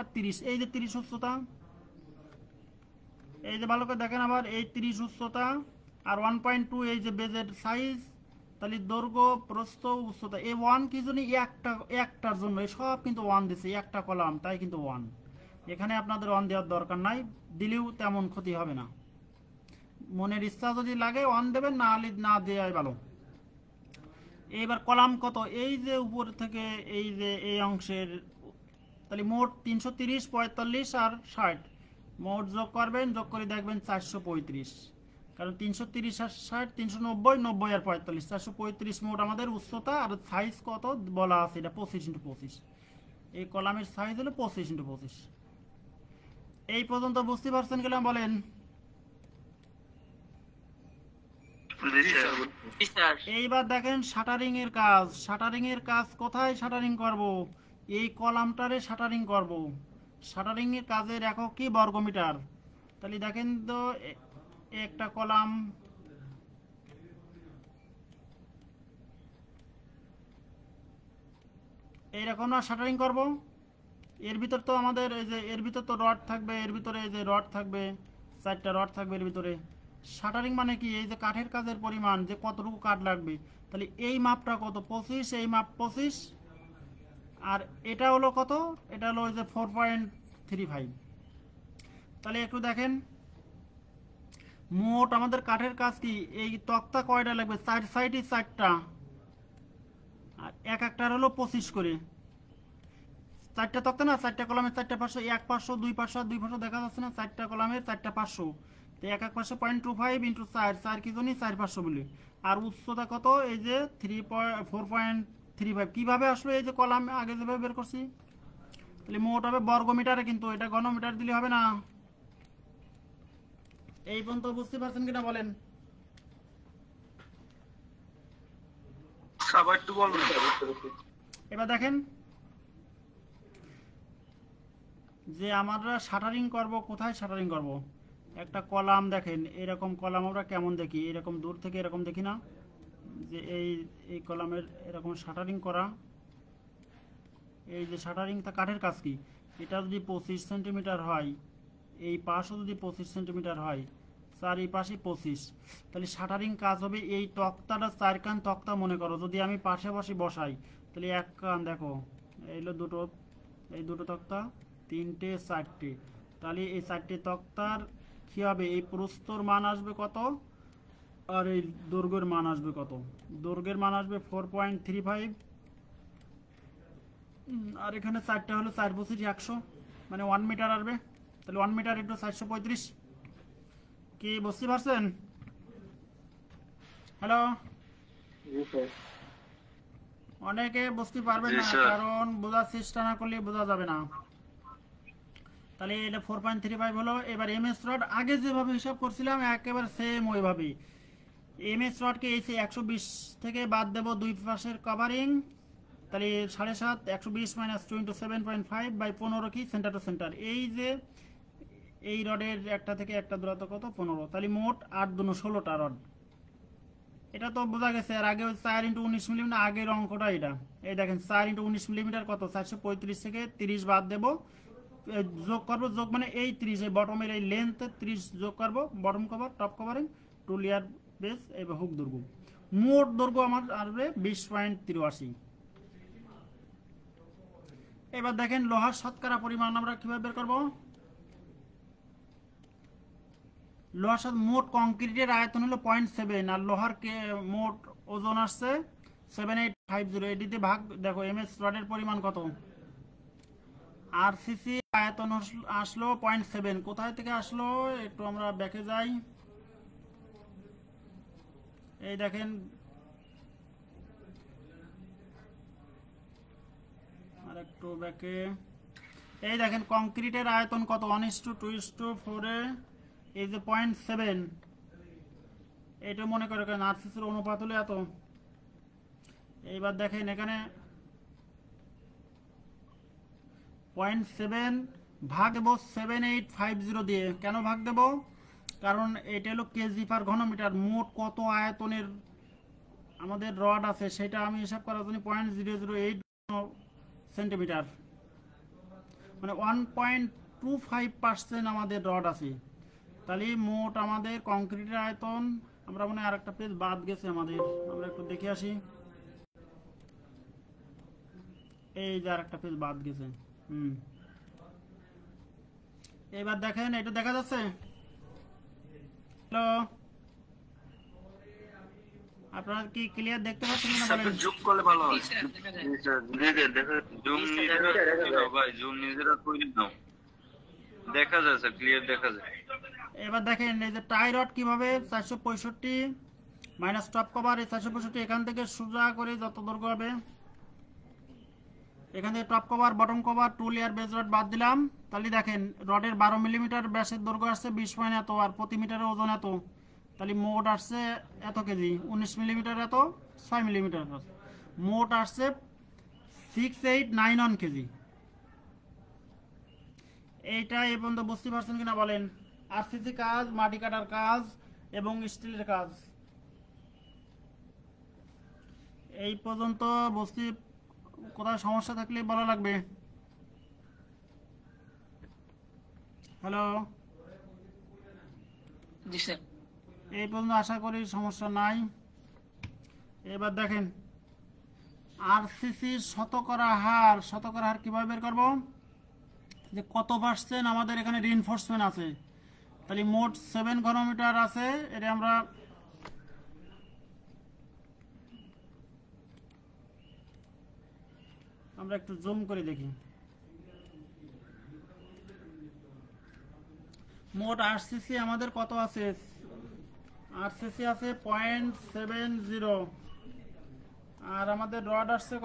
আর 30, এই যে 30 উচ্চতা, এই যে ভালো করে দেখেন আবার এই 30 উচ্চতা আর 1.2 এই যে বেজের সাইজ, তাহলে দৈর্ঘ্য প্রস্থ উচ্চতা, এই 1 কি জন্য? একটার জন্য, এই সব কিন্তু 1 দিছে, একটা কলাম তাই কিন্তু 1। এখানে আপনাদের 1 দেওয়ার দরকার নাই, দিলেও তেমন ক্ষতি হবে না। মনের ইচ্ছা যদি লাগে 1 দেবেন, না হলে না দেওয়াই ভালো। এইবার কলাম কত? এই যে উপর থেকে এই যে এই অংশের, তাহলে মোট 330, 45 আর 60 মোট যোগ করবেন, যোগ করে দেখবেন 435, কারণ 330 আর 60 390, 90 আর 45 435 মোট আমাদের উচ্চতা। আর সাইজ কত বলা আছে, এটা 25x25, এই কলামের সাইজ হলো 25x25। এই পর্যন্ত বুঝতে পারছেন কিনা বলেন? জি স্যার। জি স্যার। এইবার দেখেন শাটারিং এর কাজ কোথায় শাটারিং করব? এই কলামটারে শাটারিং করব। শাটারিং এর কাজের একক কি? বর্গমিটার। তাহলে দেখেন তো একটা কলাম, এইরকম না শাটারিং করব, এর ভিতর তো আমাদের এই যে এর ভিতর তো রড থাকবে, এর ভিতরে এই যে রড থাকবে, 4টা রড থাকবে এর ভিতরে। শাটারিং মানে কি? এই যে কাঠের কাজের পরিমাণ, যে কতটুকু কাঠ লাগবে, তাহলে এই মাপটা কত? 25, এই মাপ 25, আর এটা হলো কত? এটা হলো ওই যে 4.35। তাহলে একটু দেখেন মোট আমাদের কাঠের কাজ কি? এই তক্তা কয়টা লাগবে? 4 সাইডে 4টা, আর এক একটার হলো 25 করে। 4টা তক্তা না, 4টা কলামের 4টা পার্শ্ব, 1 পার্শ্ব 2 পার্শ্ব আর 2 পার্শ্ব দেখা যাচ্ছে না? 4টা কলামের 4টা পার্শ্ব, তো এক এক পার্শ্ব 0.25 ইন্টু 4 কি জন্য? 4 পার্শ্ব বলে। আর উচ্চতা কত? এই যে 4.35। কিভাবে আসলো? এই যে কলাম আগে যেভাবে বের করছি। তাহলে মোট হবে বর্গমিটারে, কিন্তু এটা ঘনমিটার দিলে হবে না। এই পর্যন্ত বুঝতে পারছেন কিনা বলেন? আবার একটু বলবেন? এবার দেখেন যে আমরা শাটারিং করব, কোথায় শাটারিং করব? একটা কলাম দেখেন, এরকম কলাম আমরা কেমন দেখি? এরকম দূর থেকে এরকম দেখি না, যে এই কলামের এরকম শাটারিং করা। এই যে শাটারিংটা কাঠের কাজ কি? এটা যদি 25 সেন্টিমিটার হয়, এই পাশও যদি 25 সেন্টিমিটার হয়, এই পাশে 25, তাহলে শাটারিং কাজ হবে এই তক্তাটা 4 কান তক্তা মনে করো, যদি আমি পাশাপাশি বসাই, তাহলে এক কান দেখো, এইগুলো দুটো, এই দুটো তক্তা, 3টে 4টে, তাহলে এই 4টে তক্তার কি হবে? এই প্রস্থর মান আসবে কত, আর এই দৈর্ঘ্যের মান আসবে কত? দৈর্ঘ্যের মান আসবে 4.35, আর এখানে 4টা হলো 4×100, মানে 1 মিটার আসবে। তাহলে 1 মিটার ইন্টু 435। কি বুঝতে পারছেন? হ্যালো, অনেকে বুঝতে পারবেন না, কারণ বোঝার চেষ্টা না করলে বোঝা যাবে না। তাহলে এটা 4.35 হলো। এবার এমএস রড আগে যেভাবে হিসাব করছিলাম একেবারে সেম ওইভাবেই, এমএস রডকে এই 120 থেকে বাদ দেব দুই পাশের কভারিং, তাহলে 7.5 120 মাইনাস 2 ইন্টু 7.5 বাই 15 কি সেন্টার টু সেন্টার। এই যে এই রডের একটা থেকে একটা দূরত্ব কত 15, তাহলে মোট 8 দুনো 16টা রড। এটা তো বোঝা গেছে। আর আগে 4 ইন্টু 19 মিলিমিটার আগের অঙ্কটা এটা। এই দেখেন 4 ইন্টু 19 মিলিমিটার কত 435 থেকে 30 বাদ দেব, যোগ করবো, যোগ মানে এই 30 এই বটমের এই লেন্থ 30 যোগ করবো, bottom cover top covering two layer base এবং হুক দৈর্ঘ্য, মোট দৈর্ঘ্য আমার আসবে 20.83। এবার দেখেন লোহার শতকরা পরিমাণ আমরা কিভাবে বের করবো। লোহার সাথে মোট কংক্রিটের আয়তন হলো 0.7 আর লোহার মোট ওজন আসছে 7850। এটিতে ভাগ দেখো এমএস রডের পরিমাণ কত, আরসিসি আয়তন আসলো 0.7। কোথায় থেকে আসলো একটু আমরা ব্যাকে যাই। এই দেখেন আর একটু ব্যাকে, এই দেখেন কংক্রিটের আয়তন কত 1:2:4 এ এই যে 0.7, এটা মনে করে আরসিসির অনুপাত হলো এত। এইবার দেখেন এখানে 0.7 ভাগ দেব 7850 দিয়ে। কেন ভাগ দেব, কারণ এটা হলো কেজি পার ঘনমিটার। মোট কত আয়তনের আমাদের রড আছে সেটা আমি হিসাব করার জন্য 0.008 সেন্টিমিটার, মানে 1.25% আমাদের রড আছে। তাহলে মোট আমাদের কংক্রিটের আয়তন, আমরা মনে হয় আরেকটা পেজ বাদ গেছে আমাদের, আমরা একটু দেখে আসি। এই যে আরেকটা পেজ বাদ গেছে। এবার দেখেন এটা দেখা যাচ্ছে। হ্যালো, আপনারা কি ক্লিয়ার দেখতে পাচ্ছেন না বলেন? জুম করলে ভালো হয়। জুম নিজেরা ভাই, জুম নিজেরা করে দাও, দেখা যায় স্যার, ক্লিয়ার দেখা যায়। এবার দেখেন এই যে টাই রড কিভাবে 465 মাইনাস টপ কভার, এই 465 এখান থেকে সোজা করে যত দৈর্ঘ্য হবে, এখান থেকে top cover bottom cover two layer base rod বাদ দিলাম। তাহলে দেখেন রডের 12 মিলিমিটার ব্যাসের দৈর্ঘ্য আসছে 20 পয়েন্ট এত, আর প্রতি মিটারের ওজন এত, তাহলে মোট আসছে এত কেজি। 19 মিলিমিটার এত 6 মিলিমিটার, মোট আসছে 6891 কেজি। এইটা এই পর্যন্ত বুঝতে পারছেন কিনা বলেন? আরসিসি কাজ, মাটি কাটার কাজ এবং স্টিলের কাজ এই পর্যন্ত বুঝতে, কোথাও সমস্যা থাকলে বলা লাগবে। হ্যালো, জি স্যার। এই পর্যন্ত আশা করি সমস্যা নাই। এবার দেখেন আরসিসি শতকরা হার কিভাবে বের করব, যে কত পার্সেন্ট আমাদের এখানে রিইনফোর্সমেন্ট আছে। তাহলে মোট 7 ঘনমিটার আছে, এটা আমরা একটু জুম করে দেখি। মোট আরসিসি আমাদের কত আছে, আরসিসি আছে 0.70, আর আমাদের রড আসছে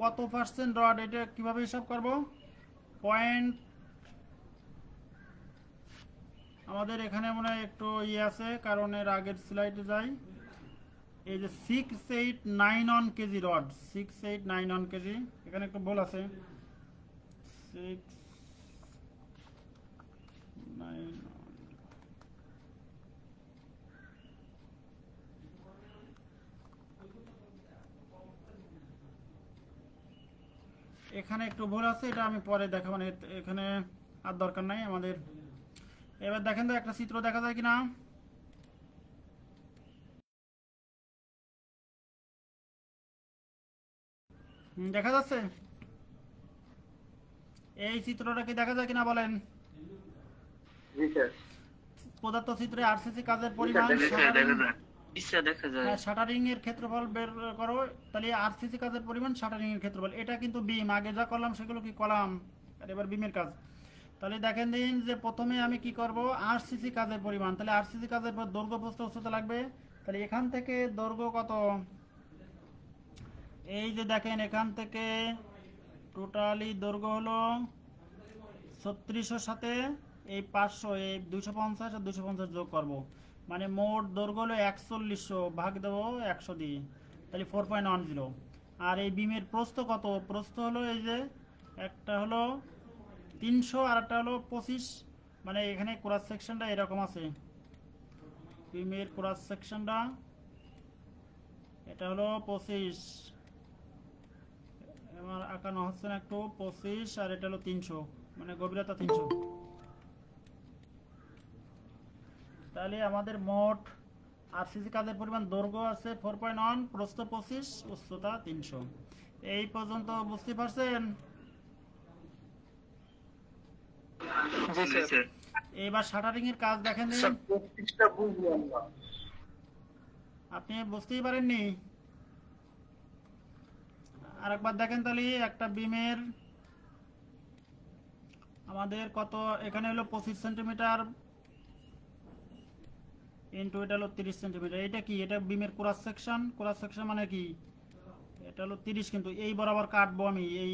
কত পার্সেন্ট রড, এটা কিভাবে হিসাব করব। আমাদের এখানে মনে হয় একটু আছে, কারণ এর আগের স্লাইডে যাই। এই যে 6891 কেজি রড, 6891 কেজি, এখানে একটু ভুল আছে। 691, এখানে একটু ভুল আছে, এটা আমি পরে দেখাবো, মানে এখানে আর দরকার নাই আমাদের। এবার দেখেন তো একটা চিত্র দেখা যায় কিনা। দেখা যাচ্ছে? এই চিত্রটা কি দেখা যায় কিনা বলেন? জি স্যার। পদার্থ চিত্রে আরসিসি কাজের পরিমাণ, দেখা যায়। শাটারিং এর ক্ষেত্রফল বের করো। তাহলে আরসিসি কাজের পরিমাণ শাটারিং এর ক্ষেত্রফল, এটা কিন্তু বিম, আগে যা করলাম সেগুলো কি কলাম, আর এবার বিমের কাজ। তাহলে দেখেন দিন যে প্রথমে আমি কি করব, আরসিসি কাজের পরিমাণ, তাহলে আরসিসি কাজের পর দৈর্ঘ্য প্রস্থ উচ্চতা লাগবে। তাহলে এখান থেকে দৈর্ঘ্য কত, এই যে দেখেন এখান থেকে টোটালি দৈর্ঘ্য হলো 3600 সাথে এই 500, এই 250 আর 250 যোগ করব, মানে মোট দৈর্ঘ্য হলো 4100, ভাগ দেবো 100 দিয়ে, তাহলে 4.10। আর এই বিমের প্রস্থ কত? প্রস্থ হলো এই যে একটা হলো 300 আর একটা হলো 25, মানে এখানে ক্রস সেকশনটা এরকম আছে। বিমের ক্রস সেকশনটা এটা হলো 25, আমার আঁকানো হচ্ছে না একটু, 25 আর এটা হলো 300, মানে গভীরতা 300। তাহলে আমাদের মোট আরসিসি কাজের পরিমাণ দৈর্ঘ্য আছে 4.1, প্রস্থ 25, উচ্চতা 300। এই পর্যন্ত বুঝতে পারছেন? জি স্যার। এবার শাটারিং এর কাজ দেখেন। স্যার 25টা বুঝলাম না। আপনি বুঝতেই পারেননি? আরেকবার দেখেন তাহলে। একটা বিমের আমাদের কত, এখানে হলো 25 সেন্টিমিটার ইন্টু এটা হলো 30 সেন্টিমিটার। এটা কি? এটা বিমের ক্রস সেকশন। ক্রস সেকশন মানে কি? এটা হলো 30, কিন্তু এই বরাবর কাটবো আমি। এই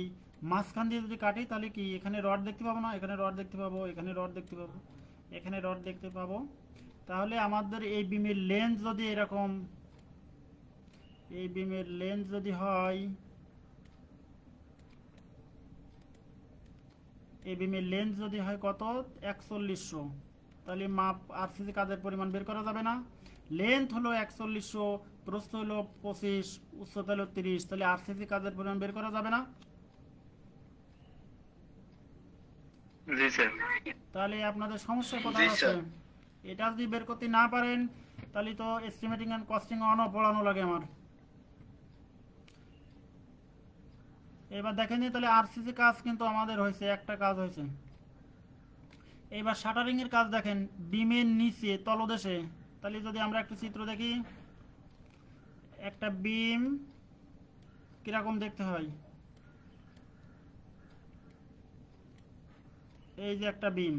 মাঝখান দিয়ে যদি কাটি তাহলে কি এখানে রড দেখতে পাবো না? এখানে রড দেখতে পাবো, এখানে রড দেখতে পাবো, এখানে রড দেখতে পাবো। তাহলে আমাদের এই বিমের লেন্থ যদি এরকম, এই বিমের লেন্থ যদি হয়, এই বিমের লেন্থ যদি হয় কত? 4100, তাহলে মাপ আরসিসি কাজের পরিমাণ বের করা যাবে না? লেন্থ হলো 4100, প্রস্থ হলো 25, উচ্চতা হলো 30, তাহলে আরসিসি কাজের পরিমাণ বের করা যাবে না? জি স্যার। তাহলে আপনাদের সমস্যা জি, কোথায় আছে? স্যার। এটা যদি বের করতে না পারেন তাহলে তো এস্টিমেটিং এন্ড কস্টিং অনও পড়ানো লাগে আমার। এবার দেখেন, তাহলে আরসিসি কাজ কিন্তু আমাদের হয়েছে, একটা কাজ হয়েছে। এবার শাটারিং এর কাজ দেখেন, বিমের নিচে তলদেশে। তাহলে যদি আমরা একটা চিত্র দেখি, একটা বিম কিরকম দেখতে হয়। এই যে একটা বিম,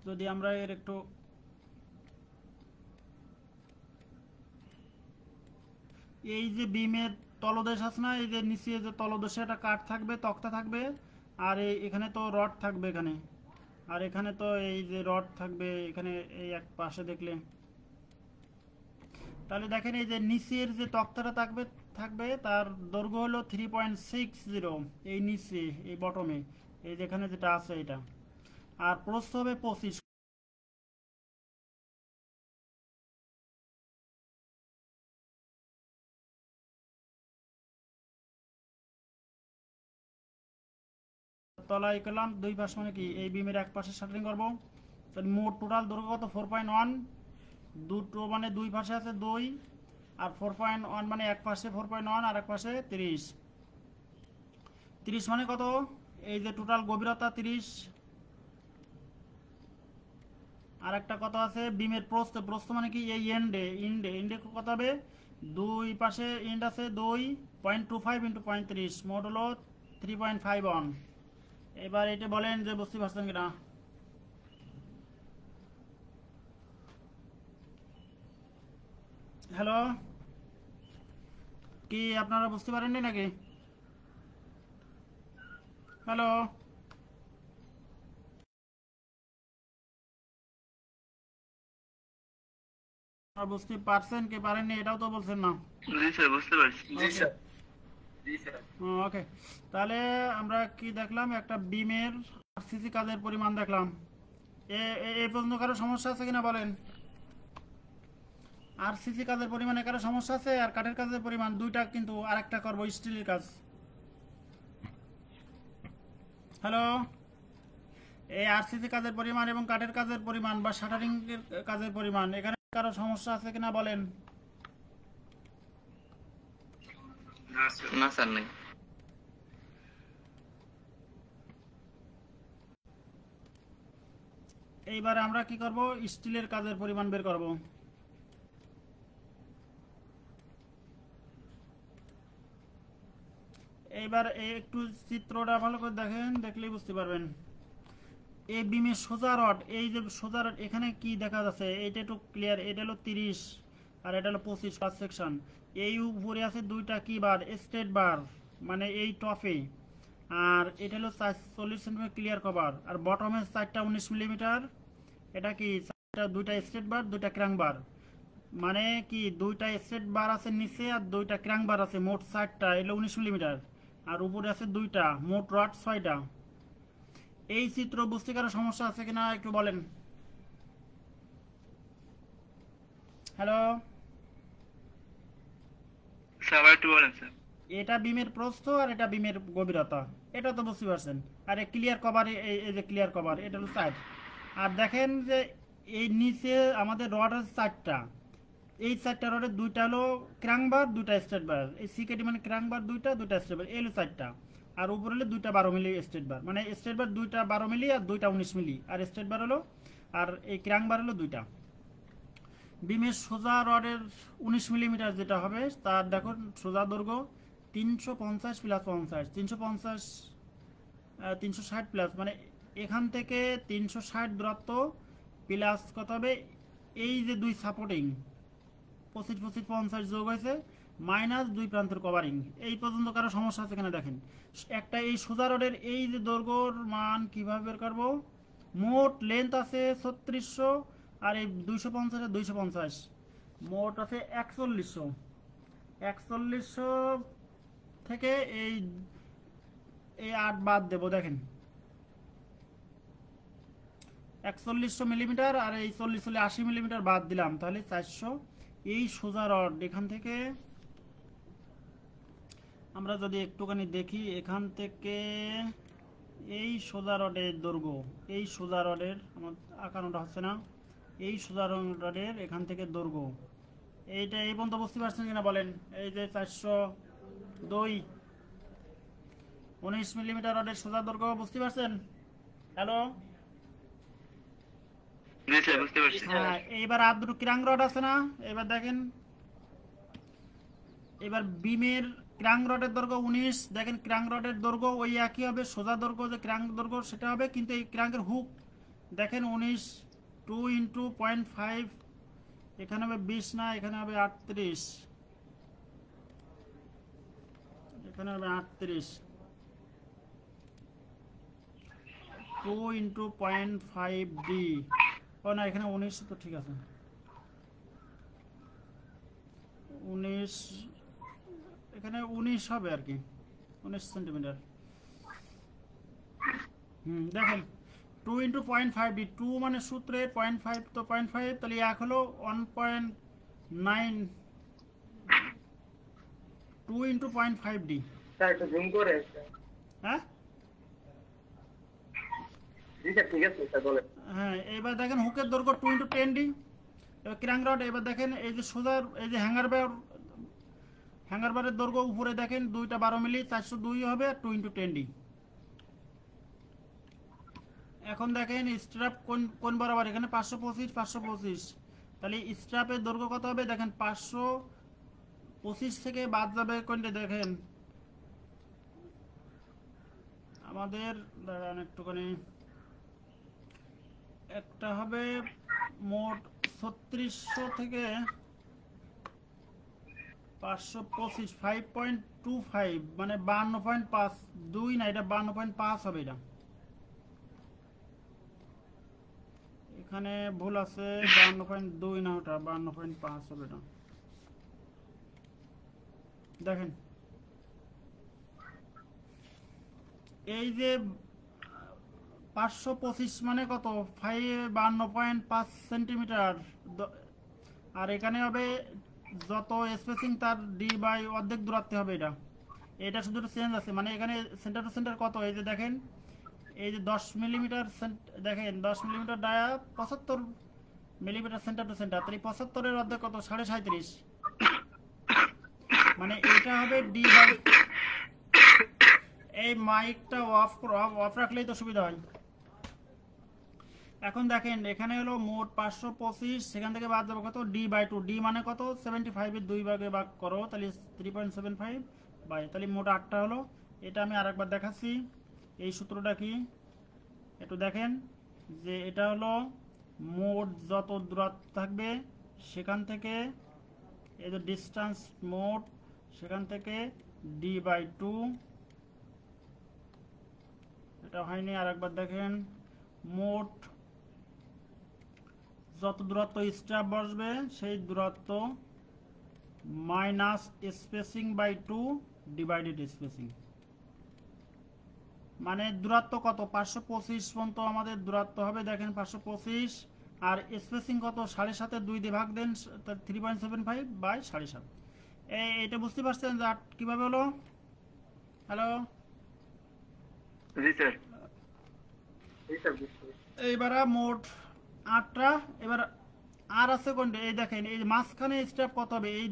যদি আমরা এর একটু, এই যে বিমের তলদেশ আছে না, এই যে নিচে যে তলদেশে একটা কাঠ থাকবে, তক্তা থাকবে, আর এখানে তো রড থাকবে এখানে, আর এখানে তো এই যে রড থাকবে এখানে, এই এক পাশে দেখলে। তাহলে দেখেন এই যে নিচের যে তক্তাটা থাকবে থাকবে তার দৈর্ঘ্য হলো 3.60, এই নিচে এই বটমে এই যেখানে যেটা আছে এটা। আর প্রস্থ হবে 25। তলায় করলাম দুই পাশ, মানে কি এই বিমের এক পাশে শাটারিং করবো। তাহলে মোট টোটাল দৈর্ঘ্য কত? 4.1, দুটো মানে দুই পাশে আছে 2, আর 4.1 মানে এক পাশে 4.1 আর এক পাশে 30। 30 মানে কত? এই যে টোটাল গভীরতা 30। আর একটা কত আছে বিমের প্রস্থ। প্রস্থ মানে কি এই এন্ডে, ইন্ডে ইন্ডে কত হবে? দুই পাশে এন্ড আছে 2.25 ইন্টু 35, মোট হলো 3.51। এবার এটা বলেন যে বুঝতে পারছেন কিনা। হ্যালো, কি আপনারা বুঝতে পারেননি নাকি? হ্যালো, আর বুঝতে পারছেন কি পারেননি এটাও তো বলছেন না। জি স্যার, বুঝতে পারছি। জি স্যার। জি স্যার। ওকে, তাহলে আমরা কি দেখলাম? একটা বিমের আরসিসি কাজের পরিমাণ দেখলাম। এই পর্যন্ত কারো সমস্যা আছে কিনা বলেন? আরসিসি কাজের পরিমাণে কারো সমস্যা আছে? আর কাঠের কাজের পরিমাণ দুইটা, কিন্তু আরেকটা করবো স্টিলের কাজ। হ্যালো, এই আরসিসি কাজের পরিমাণ এবং কাঠের কাজের পরিমাণ বা শাটারিং এর কাজের পরিমাণ, এখানে কারো সমস্যা আছে কিনা বলেন? না স্যার, নাই। এইবারে আমরা কি করব? স্টিলের কাজের পরিমাণ বের করব। এইবার একটু চিত্রটা ভালো করে দেখেন, দেখলেই বুঝতে পারবেন। এই বিমের সোজা রড, এই যে সোজা রড এখানে কি দেখা যাচ্ছে এটা একটু ক্লিয়ার। এটা হলো 30 আর এটা হলো 25 ক্রস সেকশন। এই উপরে আছে দুইটা কি বার, স্ট্রেট বার, মানে এই টপে। আর এটা হলো 40 সেন্টিমিটার ক্লিয়ার কভার, আর বটমে 4টা 19 মিলিমিটার। এটা কি এটা দুইটা স্ট্রেট বার দুইটা ক্র্যাঙ্ক বার, মানে কি দুইটা স্ট্রেট বার আছে নিচে আর দুইটা ক্র্যাঙ্ক বার আছে, মোট 60টা, এলো 19 মিলিমিটার, আর উপরে আছে দুইটা, মোট রড 6টা। এই চিত্র বুঝতে কারো সমস্যা আছে কিনা একটু বলেন। হ্যালো, স্যার আবার একটু বলেন স্যার। এটা বিমের প্রস্থ আর এটা বিমের গভীরতা, এটা তো বুঝতে পারছেন। আর এই ক্লিয়ার কভার, এই যে ক্লিয়ার কভার, এটা হলো সাইড। আর দেখেন যে এই নিচে আমাদের রড আছে 4টা, এই 4টা রডের দুইটা হলো ক্র্যাঙ্ক বার দুইটা স্ট্রেট বার, এই সিকেটি মানে ক্র্যাঙ্ক বার দুইটা দুইটা স্ট্রেট বার, এই হলো 4টা। আর উপরে হলো দুইটা 12 মিলি স্ট্রেট বার, মানে স্ট্রেট বার দুইটা 12 মিলি আর দুইটা 19 মিলি, আর স্ট্রেট বার হলো, আর এই ক্র্যাঙ্ক বার হলো দুইটা। বিমের সোজা রডের 19 মিলিমিটার যেটা হবে তার দেখুন সোজা দৈর্ঘ্য 350 প্লাস 50, 350 360 প্লাস, মানে এখান থেকে 360 দূরত্ব প্লাস কত হবে, এই যে দুই সাপোর্টিং 25 25 50 যোগ হয়েছে মাইনাস দুই প্রান্তের কভারিং। এই পর্যন্ত কারো সমস্যা আছে কিনা দেখেন। একটা এই সোজা রডের এই যে দৈর্ঘ্যর মান কিভাবে বের করবো, মোট লেন্থ আছে 3600 আর এই 250 আর 250 মোট আছে 4100। 4100 থেকে এই 8 বাদ দেব, দেখেন 4100 মিলিমিটার আর এই 40 হলে 80 মিলিমিটার বাদ দিলাম, তাহলে 400। এই সোজা রড এখান থেকে আমরা যদি একটুখানি দেখি, এখান থেকে এই সোজা রডের দৈর্ঘ্য, এই সোজা রডের আমার আঁকানোটা হচ্ছে না, এই সোজা রডের এখান থেকে দৈর্ঘ্য, এইটা এই পর্যন্ত বুঝতে পারছেন কিনা বলেন। এই যে 402 19 মিলিমিটার রডের সোজা দৈর্ঘ্য বুঝতে পারছেন। হ্যালো, জি স্যার বুঝতে পারছি। হ্যাঁ, এইবার আর দুটো ক্র্যাঙ্ক রড আছে না, এবার দেখেন, এবার বিমের ক্র্যাঙ্ক রডের দৈর্ঘ্য 19, দেখেন ক্র্যাঙ্ক রডের দৈর্ঘ্য ওই একই হবে, সোজা দৈর্ঘ্য যে ক্র্যাঙ্ক দৈর্ঘ্য সেটা হবে, কিন্তু এই ক্র্যাঙ্কের হুক দেখেন 19 2 × 0.5, এখানে হবে 20 না, এখানে হবে 38, এখানে হবে 38, 2 × 0.5 ডি, ও না এখানে 19 তো ঠিক আছে, 19 এখানে 19 হবে আর কি, 19 সেন্টিমিটার। দেখেন 2 × 0.5 ডি, 2 মানে সূত্রের 0.5 তো 0.5, তাহলে এক হলো 1.9, 2 × 0.5 ডি। স্যার একটু জুম করে। হ্যাঁ জি স্যার ঠিক আছে স্যার বলেন। হ্যাঁ, এবার দেখেন হুকের দৈর্ঘ্য 2 × 10 ডি। এবার ক্র্যাঙ্ক রড, এবার দেখেন এই যে সোজা এই যে হ্যাঙ্গার বারের দৈর্ঘ্য উপরে দেখেন দুইটা 12 মিলি, 402 হবে, আর 2 × 10 ডি। এখন দেখেন স্ট্র্যাপ কোন বরাবর, এখানে 525 525, তাহলে স্ট্র্যাপের দৈর্ঘ্য কত হবে, দেখেন 525 থেকে বাদ যাবে কোনটা, দেখেন আমাদের দাঁড়ান একটুখানি, একটা হবে মোট 3600 থেকে 525 5.25, মানে 52.5, 2 না, এটা 52.5 হবে, এটা এখানে ভুল আছে, 52.2 না, ওটা 52.5 হবে এটা। দেখেন এই যে 525 মানে কত, 52.5 সেন্টিমিটার, আর এখানে হবে যত স্পেসিং তার ডি বাই অর্ধেক দূরত্বে হবে, এটা শুধু চেঞ্জ আছে, মানে এখানে সেন্টার টু সেন্টার কত, এই যে দেখেন এই যে 10 মিলিমিটার, দেখেন 10 millimetre dia 75 millimetre centre to centre, তাহলে 75-এর অর্ধেক কত, 37.5, মানে এটা হবে ডি বাই। এই মাইকটা অফ রাখলেই তো সুবিধা হয়। এখন দেখেন এখানে হলো মোট 525, সেখান থেকে বাদ যাবে কত, ডি বাই 2, ডি মানে কত 75-এর 2 ভাগে ভাগ করো, তাহলে 3.75 বাই, তাহলে মোট 8টা হলো। এটা আমি আরেকবার দেখাচ্ছি, এই সূত্রটা কি একটু দেখেন, যে এটা হলো মোট যত দূরত্ব থাকবে সেখান থেকে, এই যে ডিস্টেন্স মোট, সেখান থেকে ডি বাই 2, এটা হয়নি, আরেকবার দেখেন মোট যত দূরত্ব স্ট্যাপ বসবে সেই দূরত্ব minus spacing by 2 divided spacing. মানে দূরত্ব কত 525 পর্যন্ত আমাদের দূরত্ব হবে, দেখেন 525, আর স্পেসিং কত 7.5 2 দিয়ে ভাগ দেন 3.75 বাই 7.5। এটা বুঝতে পারছেন যে কিভাবে হলো? হ্যালো, জি স্যার। জি স্যার বুঝতে এইবার মোট 8টা। এবার আর আছে কোনটা? এই দেখেন এই মাঝখানে স্টেপ কত হবে? এই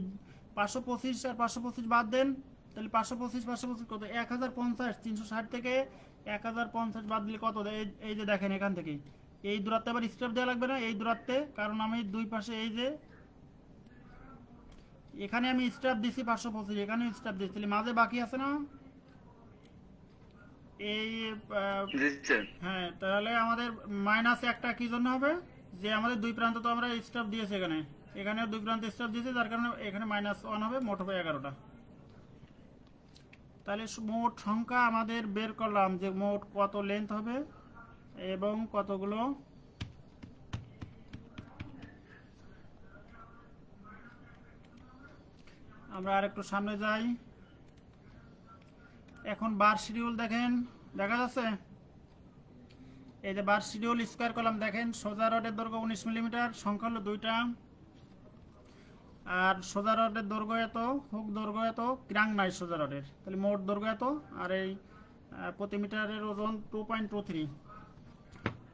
525 আর 525 বাদ দেন, তাহলে 525 কত? 1050। 360 থেকে 1050 বাদ দিলে কত? এই যে দেখেন এখান থেকে এই দূরত্বে আবার স্টেপ দেওয়া লাগবে না এই দূরত্বে, কারণ আমি দুই পাশে এই যে এখানে আমি স্টেপ দিছি 525, এখানে স্টেপ দিচ্ছি, তাহলে মাঝে বাকি আছে না এই জি স্যার। হ্যাঁ, তাহলে আমাদের মাইনাস একটা কি জন্য হবে? যে আমাদের দুই প্রান্ত তো আমরা স্টপ দিয়েছি, এখানে দুই প্রান্তে স্টপ দিয়েছি, যার কারণে এখানে -1 হবে, মোট হবে 11টা। তাহলে মোট সংখ্যা আমাদের বের করলাম যে মোট কত লেন্থ হবে এবং কতগুলো আমরা আরেকটু সামনে যাই। এখন বার শিডিউল দেখেন, দেখা যাচ্ছে এই যে বার শিডিউল স্কয়ার কলাম দেখেন, সোজা রডের দৈর্ঘ্য 19 মিলিমিটার, সংখ্যা হলো 2টা, আর সোজা রডের দৈর্ঘ্য এত, হুক দৈর্ঘ্য এত, ক্রাঙ্ক নাই সোজা রডের, তাহলে মোট দৈর্ঘ্য এত, আর এই প্রতি মিটারের ওজন 2.23।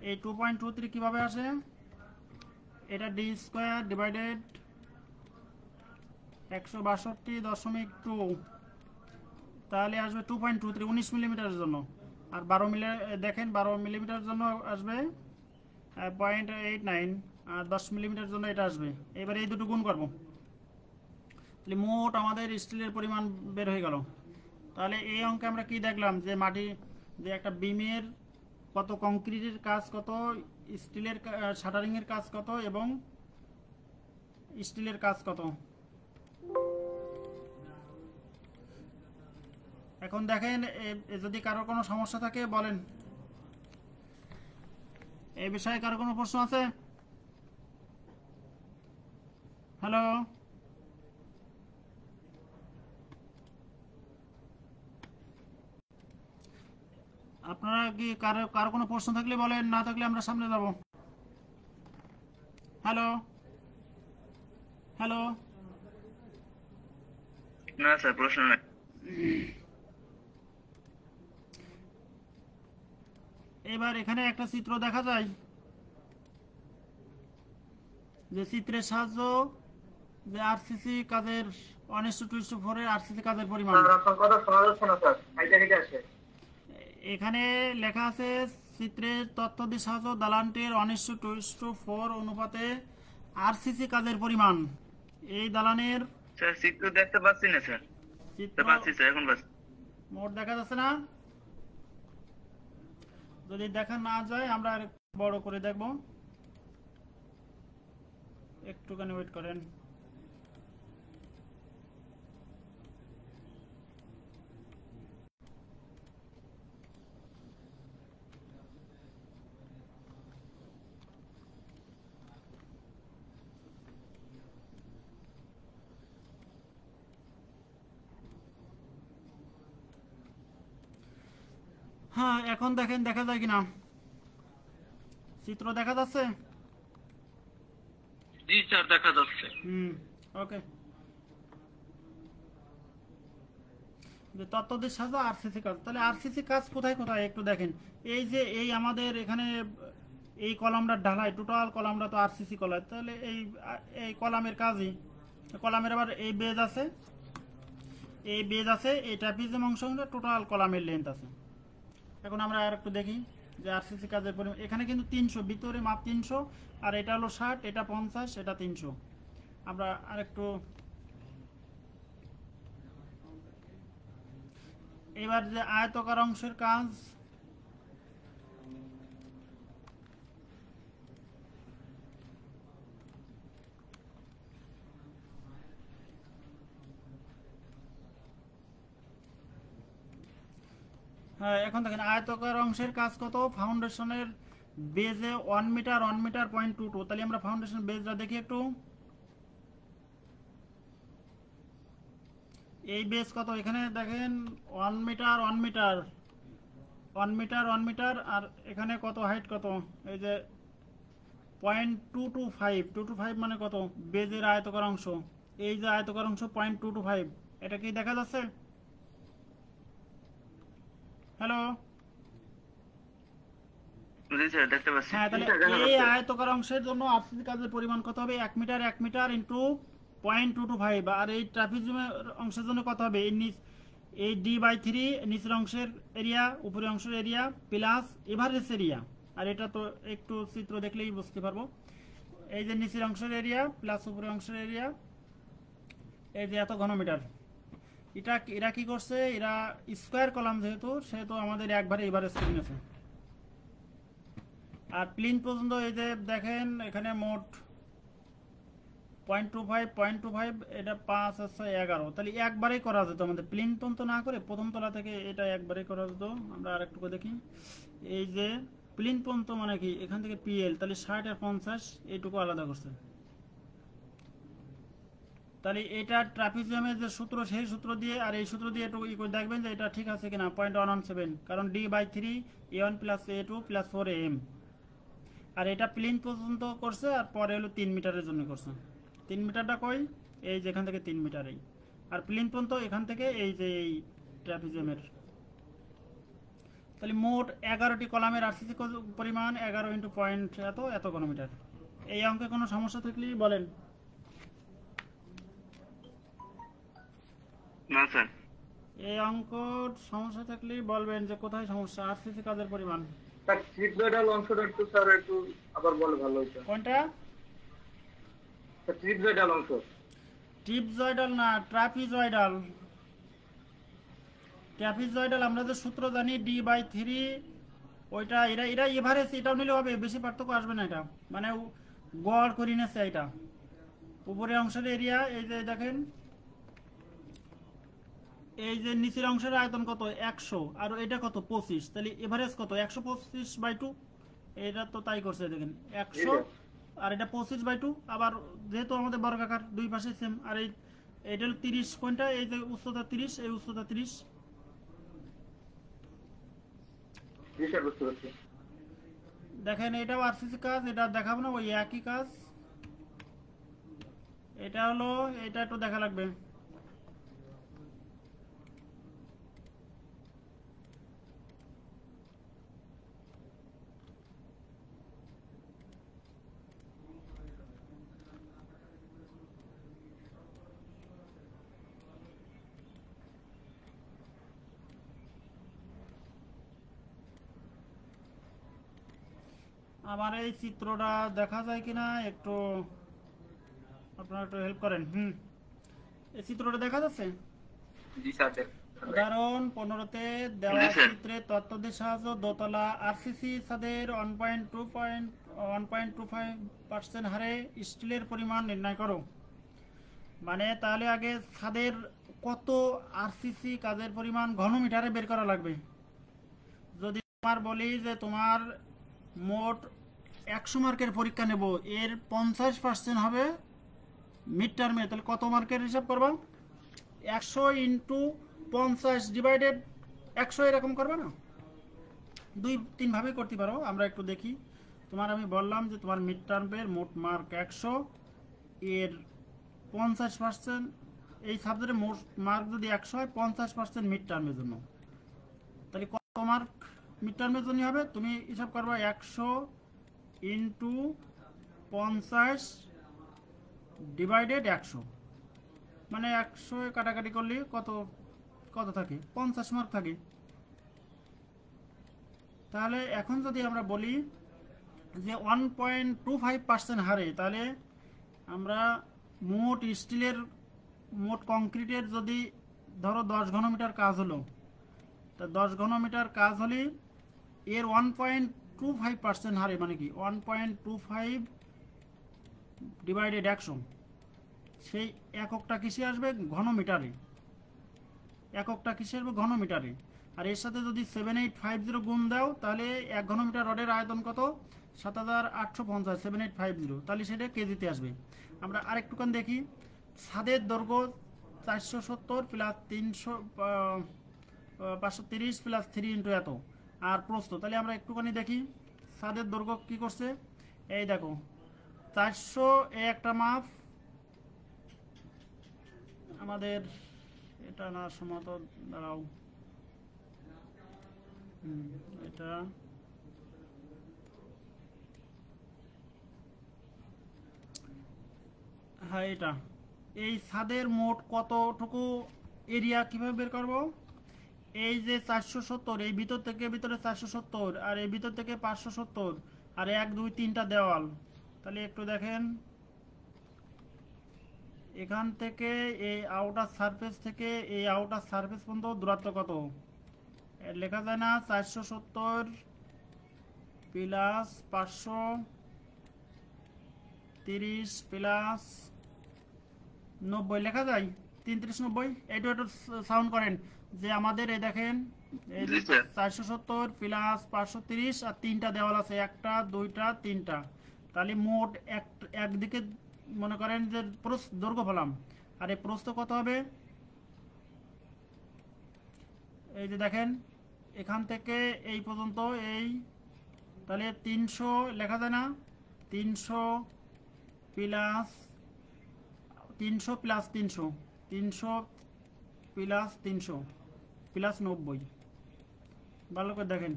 এই 2.23 কিভাবে আসে? এটা ডি স্কয়ার ডিভাইডেড 162.2, তাহলে আসবে 2.23 19 মিলিমিটারের জন্য। আর 12 মিলি দেখেন 12 মিলিমিটার জন্য আসবে 0.89, আর 10 মিলিমিটার জন্য এটা আসবে। এবার এই দুটো গুণ করব, তাহলে মোট আমাদের স্টিলের পরিমাণ বের হয়ে গেল। তাহলে এই অঙ্কে আমরা কি দেখলাম? যে মাটি, যে একটা বিমের কত, কংক্রিটের কাজ কত, স্টিলের শাটারিংয়ের কাজ কত এবং স্টিলের কাজ কত। এখন দেখেন যদি কারো কোনো সমস্যা থাকে বলেন। এই বিষয়ে কারো কোনো প্রশ্ন আছে? হ্যালো, আপনারা কি কারো কোনো প্রশ্ন থাকলে বলেন, না থাকলে আমরা সামনে যাব। হ্যালো হ্যালো, না স্যার, প্রশ্ন নাই। এবার এখানে একটা চিত্র দেখা যায়, যে চিত্রের সাহায্য যে আরসিসি কাজের 1:2:4 এর আরসিসি কাজের পরিমাণ। আপনার কথা শোনা যাচ্ছে না স্যার, হাইটা হেঁটে আসে। এখানে লেখা আছে চিত্রের তথ্য দিয়ে সাহায্য দালানটির 1:2:4 অনুপাতে আরসিসি কাজের পরিমাণ। এই দালানের স্যার চিত্র দেখতে পাচ্ছি না স্যার। চিত্র পাচ্ছি স্যার, এখন পাচ্ছি। মোট দেখা যাচ্ছে না? যদি দেখা না যায় আমরা আর বড় করে দেখব, একটুখানি ওয়েট করেন। হ্যাঁ, এখন দেখেন দেখা যায় কিনা, চিত্র দেখা যাচ্ছে? জি স্যার, দেখা যাচ্ছে। ওকে। যে তত্ত্বদের সাথে আরসিসি কাজ, তাহলে আরসিসি কাজ কোথায় কোথায় একটু দেখেন। এই যে এই আমাদের এখানে এই কলামটা ঢালাই, টোটাল কলামটা তো আরসিসি কলাম, তাহলে এই কলামের কাজই, কলামের আবার এই বেজ আছে, এই বেজ আছে, এই ট্রাপিজিয়াম অংশটা টোটাল কলামের লেন্থ আছে। এখন আমরা আর একটু দেখি যে আরসিসি কাজের পরিমাণ। এখানে কিন্তু 300, ভিতরে মাপ 300, আর এটা হলো 60, এটা 50, এটা 300। আমরা আরেকটু এবার যে আয়তকার অংশের কাজ, হ্যাঁ এখন দেখেন আয়তকার অংশের কাজ কত, ফাউন্ডেশনের বেজে 1 মিটার 0.22, তাহলে আমরা ফাউন্ডেশন বেজটা দেখি একটু। এই বেজ কত এখানে দেখেন, 1 মিটার 1 মিটার 1 মিটার 1 মিটার, আর এখানে কত হাইট কত, এই যে 0.225 মানে কত, বেজের আয়তকার অংশ, এই যে আয়তকার অংশ 0.225, এটা কি দেখা যাচ্ছে? হ্যালো, জি স্যার দেখতে পাচ্ছি। হ্যাঁ, তাহলে এই আয়তকার অংশের জন্য আরসিসি কাজের পরিমাণ কত হবে? 1 মিটার ইন্টু 0.225, আর এই ট্রাপিজিয়ামের অংশের জন্য কত হবে? এই d/3 নিচের অংশের এরিয়া, উপরের অংশের এরিয়া প্লাস এভারেজ এরিয়া, আর এটা তো একটু চিত্র দেখলেই বুঝতে পারবো। এই যে নিচের অংশের এরিয়া প্লাস উপরের অংশের এরিয়া, এই যে এত ঘনমিটার। এরা কি করছে, এরা স্কোয়ার কলাম যেহেতু সেহেতু আমাদের একবারে এভারেজ করে নিয়েছে। আর প্লিন পর্যন্ত এই যে দেখেন এখানে মোট 0.25 এটা 5 আছে 11, তাহলে একবারেই করা যেত আমাদের, প্লিন পর্যন্ত না করে প্রথম তলা থেকে এটা একবারেই করা যেত। আমরা আরেকটু দেখি, এই যে প্লিন পর্যন্ত মানে কি, এখান থেকে পিএল, তাহলে 60 আর 50 এইটুকু আলাদা করছে। তাহলে এটা ট্রাপিজিয়ামের যে সূত্র, সেই সূত্র দিয়ে আর এই সূত্র দিয়ে একটু দেখবেন যে এটা ঠিক আছে কিনা। 0.117, কারণ d/3 a1 plus a2 plus 4am, আর এটা প্লিন পর্যন্ত করছে, আর পরে হলো 3 মিটারের জন্য করছে। 3 মিটারটা কই, এই যে এখান থেকে 3 মিটার, এই আর প্লিন পর্যন্ত এখান থেকে এই যে এই ট্রাপিজিয়ামের। তাহলে মোট 11টি কলামের আরসিসি পরিমাণ 11 ইন্টু পয়েন্ট এত ঘনমিটার। এই অঙ্কে কোনো সমস্যা থাকলে বলেন। না স্যার। এই অঙ্ক সমস্যা থাকলে বলবেন যে কোথায় সমস্যা। আরসিসি কাজের পরিমাণ স্যার ট্রিপজয়েডাল অংশটা একটু স্যার একটু আবার বলে ভালো হতো। কোনটা? ট্রিপজয়েডাল অংশ। ট্রিপজয়েডাল না, ট্রাপিজয়েডাল। ট্রাপিজয়েডাল আমরা যে সূত্র জানি d/3, ওইটা এরা এভারেজ, এটাও নিলে হবে, বেশি পার্থক্য আসবে না। এটা মানে গড় করে নিয়েছে। এটা উপরের অংশের এরিয়া, এই যে দেখেন এই যে নিচের অংশের আয়তন কত 100, আর এটা কত 25, তাহলে এভারেজ কত 125/2, এটা তো তাই করছে দেখেন 100, আর এটা 25/2, আবার যেহেতু আমাদের বর্গাকার দুই পাশে সেম, আর এইটা হলো 30, কোনটা, এই যে উচ্চতা 30, এই উচ্চতা 30। জি স্যার বুঝতে পারছি। দেখেন এটাও আরসিসি কাজ, এটা দেখাবো না, ওই একই কাজ। এটা হলো, এটা একটু দেখা লাগবে। আমার এই চিত্রটা দেখা যায় কিনা একটু আপনারা একটু হেল্প করেন। এই চিত্রটা দেখা যাচ্ছে? জি স্যার। উদাহরণ 15তে দেওয়া চিত্রে তথ্যদের সাহায্য দোতলা আরসিসি ছাদের 1.25% হারে স্টিলের পরিমাণ নির্ণয় করো। মানে তাহলে আগে ছাদের কত আরসিসি কাজের পরিমাণ ঘনমিটারে বের করা লাগবে। যদি তোমার বলি যে তোমার মোট 100 মার্কের পরীক্ষা নেব, এর 50% হবে মিড টার্মে, তাহলে কত মার্কের হিসাব করবা? 100 ইন্টু 50 ডিভাইডেড 100, এরকম করবে না? 2-3 ভাবে করতে পারো, আমরা একটু দেখি। তোমার আমি বললাম যে তোমার মিড টার্মের মোট মার্ক 100, এর 50%, এই সাবজেক্টের মোট মার্ক যদি 100 হয়, 50% মিড টার্মের জন্য, তাহলে কত মার্ক মিড টার্মের জন্য হবে? তুমি হিসাব করবা 100 ইন্টু 50 ডিভাইডেড 100, মানে 100 কাটাকাটি করলে কত কত থাকে? 50 মার্ক থাকে। তাহলে এখন যদি আমরা বলি যে 1.25% হারে, তাহলে আমরা মোট স্টিলের, মোট কংক্রিটের যদি ধরো 10 ঘনমিটার কাজ হলো, তা 10 ঘনমিটার কাজ হলে এর 1.25% হারে, মানে কি 1.25 ডিভাইডেড 100, সেই এককটা কিসে আসবে? ঘনমিটারে। এককটা কিসে আসবে? ঘনমিটারে। আর এর সাথে যদি 7850 গুণ দাও তাহলে 1 ঘনমিটার রডের আয়তন কত? 7850, 7850, তাহলে সেটা কেজিতে আসবে। আমরা আরেকটুখান দেখি। ছাদের দৈর্ঘ্য 470 প্লাস 530 প্লাস 3 ইন্টু এত, আর প্রস্থ, তাহলে আমরা একটুখানি দেখি ছাদের দৈর্ঘ্য কি করছে। এই দেখো 400 একটা মাপ, আমাদের এটা না সমত, দাঁড়াও, এটা হ্যাঁ এটা এই ছাদের মোট কতটুকু এরিয়া কিভাবে বের করব? এই যে 470, এই ভিতর থেকে ভিতরে 470, আর এই ভিতর থেকে 570, আর 1 2 3টা দেওয়াল, তাহলে একটু দেখেন এখান থেকে এই আউটার সারফেস থেকে এই আউটার সারফেস পর্যন্ত দূরত্ব কত? লেখা যায় না 470 প্লাস 530 প্লাস 90 লেখা যায় 3390। এইটা একটু সাউন্ড করেন যে আমাদের এই দেখেন এই 470 প্লাস 530 আর 3টা দেওয়াল আছে, 1টা 2টা 3টা, তাহলে মোট একদিকে মনে করেন যে দৈর্ঘ্য পেলাম, আর এই প্রস্থ কত হবে? এই যে দেখেন এখান থেকে এই পর্যন্ত, এই তাহলে 300 লেখা যায় না, 300 প্লাস 300 প্লাস 300, 300 প্লাস 300 প্লাস 90, ভালো করে দেখেন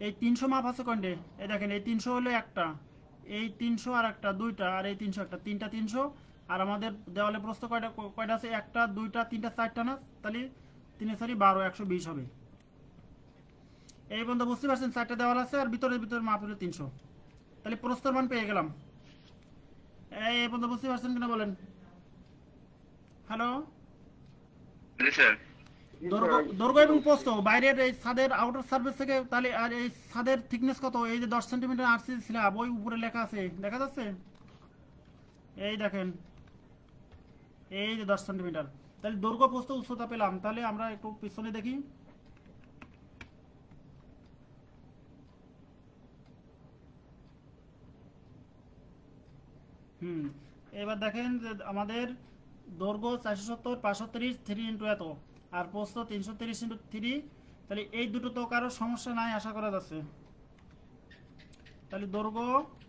এই 300 মাপ আছে কোনটে? এই দেখেন এই 300 হলো একটা, এই 300 আর একটা, 2টা, আর এই 300 একটা, 3টা 300, আর আমাদের দেওয়ালে প্রস্থ কয়টা আছে? 1টা 2টা 3টা 4টা না, তাহলে 3 4 12, 120 হবে। এই পর্যন্ত বুঝতে পারছেন 4টা দেওয়াল আছে আর ভিতরে মাপ হলো 300, তাহলে প্রস্থের মান পেয়ে গেলাম। এই পর্যন্ত বুঝতে পারছেন কিনা বলেন? হ্যালো, দৈর্ঘ্য এবং প্রস্থ বাইরের এই ছাদের আউটার সারফেস থেকে, তাহলে আর এই ছাদের থিকনেস কত? এই যে 10 সেন্টিমিটার আরসিসি স্ল্যাব, ওই উপরে লেখা আছে, দেখা যাচ্ছে? এই দেখেন এই যে 10 সেন্টিমিটার, তাহলে দৈর্ঘ্য প্রস্থ উচ্চতা পেলাম। তাহলে আমরা একটু পিছনে দেখি। এবার দেখেন যে আমাদের দৈর্ঘ্য 470 530 3 ইন্টু এত, আর প্রস্থ 330 ইন্টু 3, তাহলে এই দুটো তো কারো সমস্যা নাই আশা করা যাচ্ছে। তাহলে দৈর্ঘ্য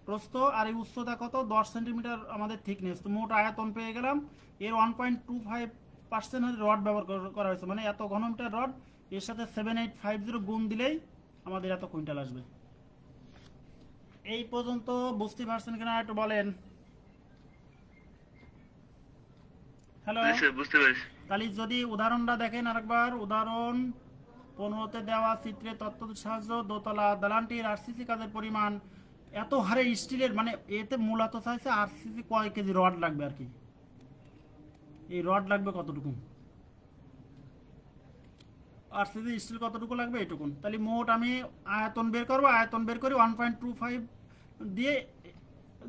প্রস্থ আর এই উচ্চতা কত? 10 সেন্টিমিটার আমাদের থিকনেস, তো মোট আয়তন পেয়ে গেলাম। এর 1.25% রড ব্যবহার করা হয়েছে, মানে এত ঘনমিটার রড, এর সাথে 7850 গুণ দিলেই আমাদের এত কুইন্টাল আসবে। এই পর্যন্ত বুঝতে পারছেন কিনা একটু বলেন। হ্যালো, বুঝতে পেরেছি। তাহলে যদি উদাহরণটা দেখেন আরেকবার, উদাহরণ 15তে দেওয়া চিত্রে তথ্যের সাহায্য দোতলা দালানটির আরসিসি কাজের পরিমাণ এত হারে স্টিলের, মানে এতে মূলত চাইছে আরসিসি কয় কেজি রড লাগবে আর কি, এই রড লাগবে কতটুকু, আরসিসি স্টিল কতটুকু লাগবে এইটুকুন। তাহলে মোট আমি আয়তন বের করবো, আয়তন বের করে 1.25 দিয়ে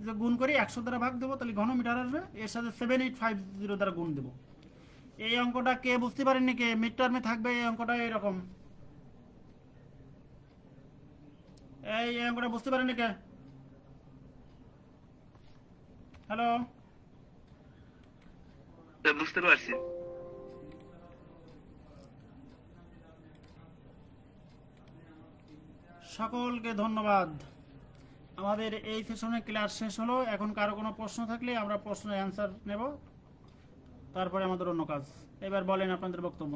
যে গুণ করি 100 দ্বারা ভাগ দেবো, তাহলে ঘনমিটার আসবে, এর সাথে 7850 দ্বারা গুণ দেবো। এই অঙ্কটা কে বুঝতে পারেননি? কে মিড টার্মে থাকবে এই অঙ্কটা এরকম, এই অঙ্কটা বুঝতে পারেননি কে? হ্যালো, বুঝতে পারছি। সকলকে ধন্যবাদ। আমাদের এই সেশনে ক্লাস শেষ হলো। এখন কারো কোনো প্রশ্ন থাকলে আমরা প্রশ্নের অ্যান্সার নেব, তারপরে আমাদের অন্য কাজ। এবার বলেন আপনাদের বক্তব্য।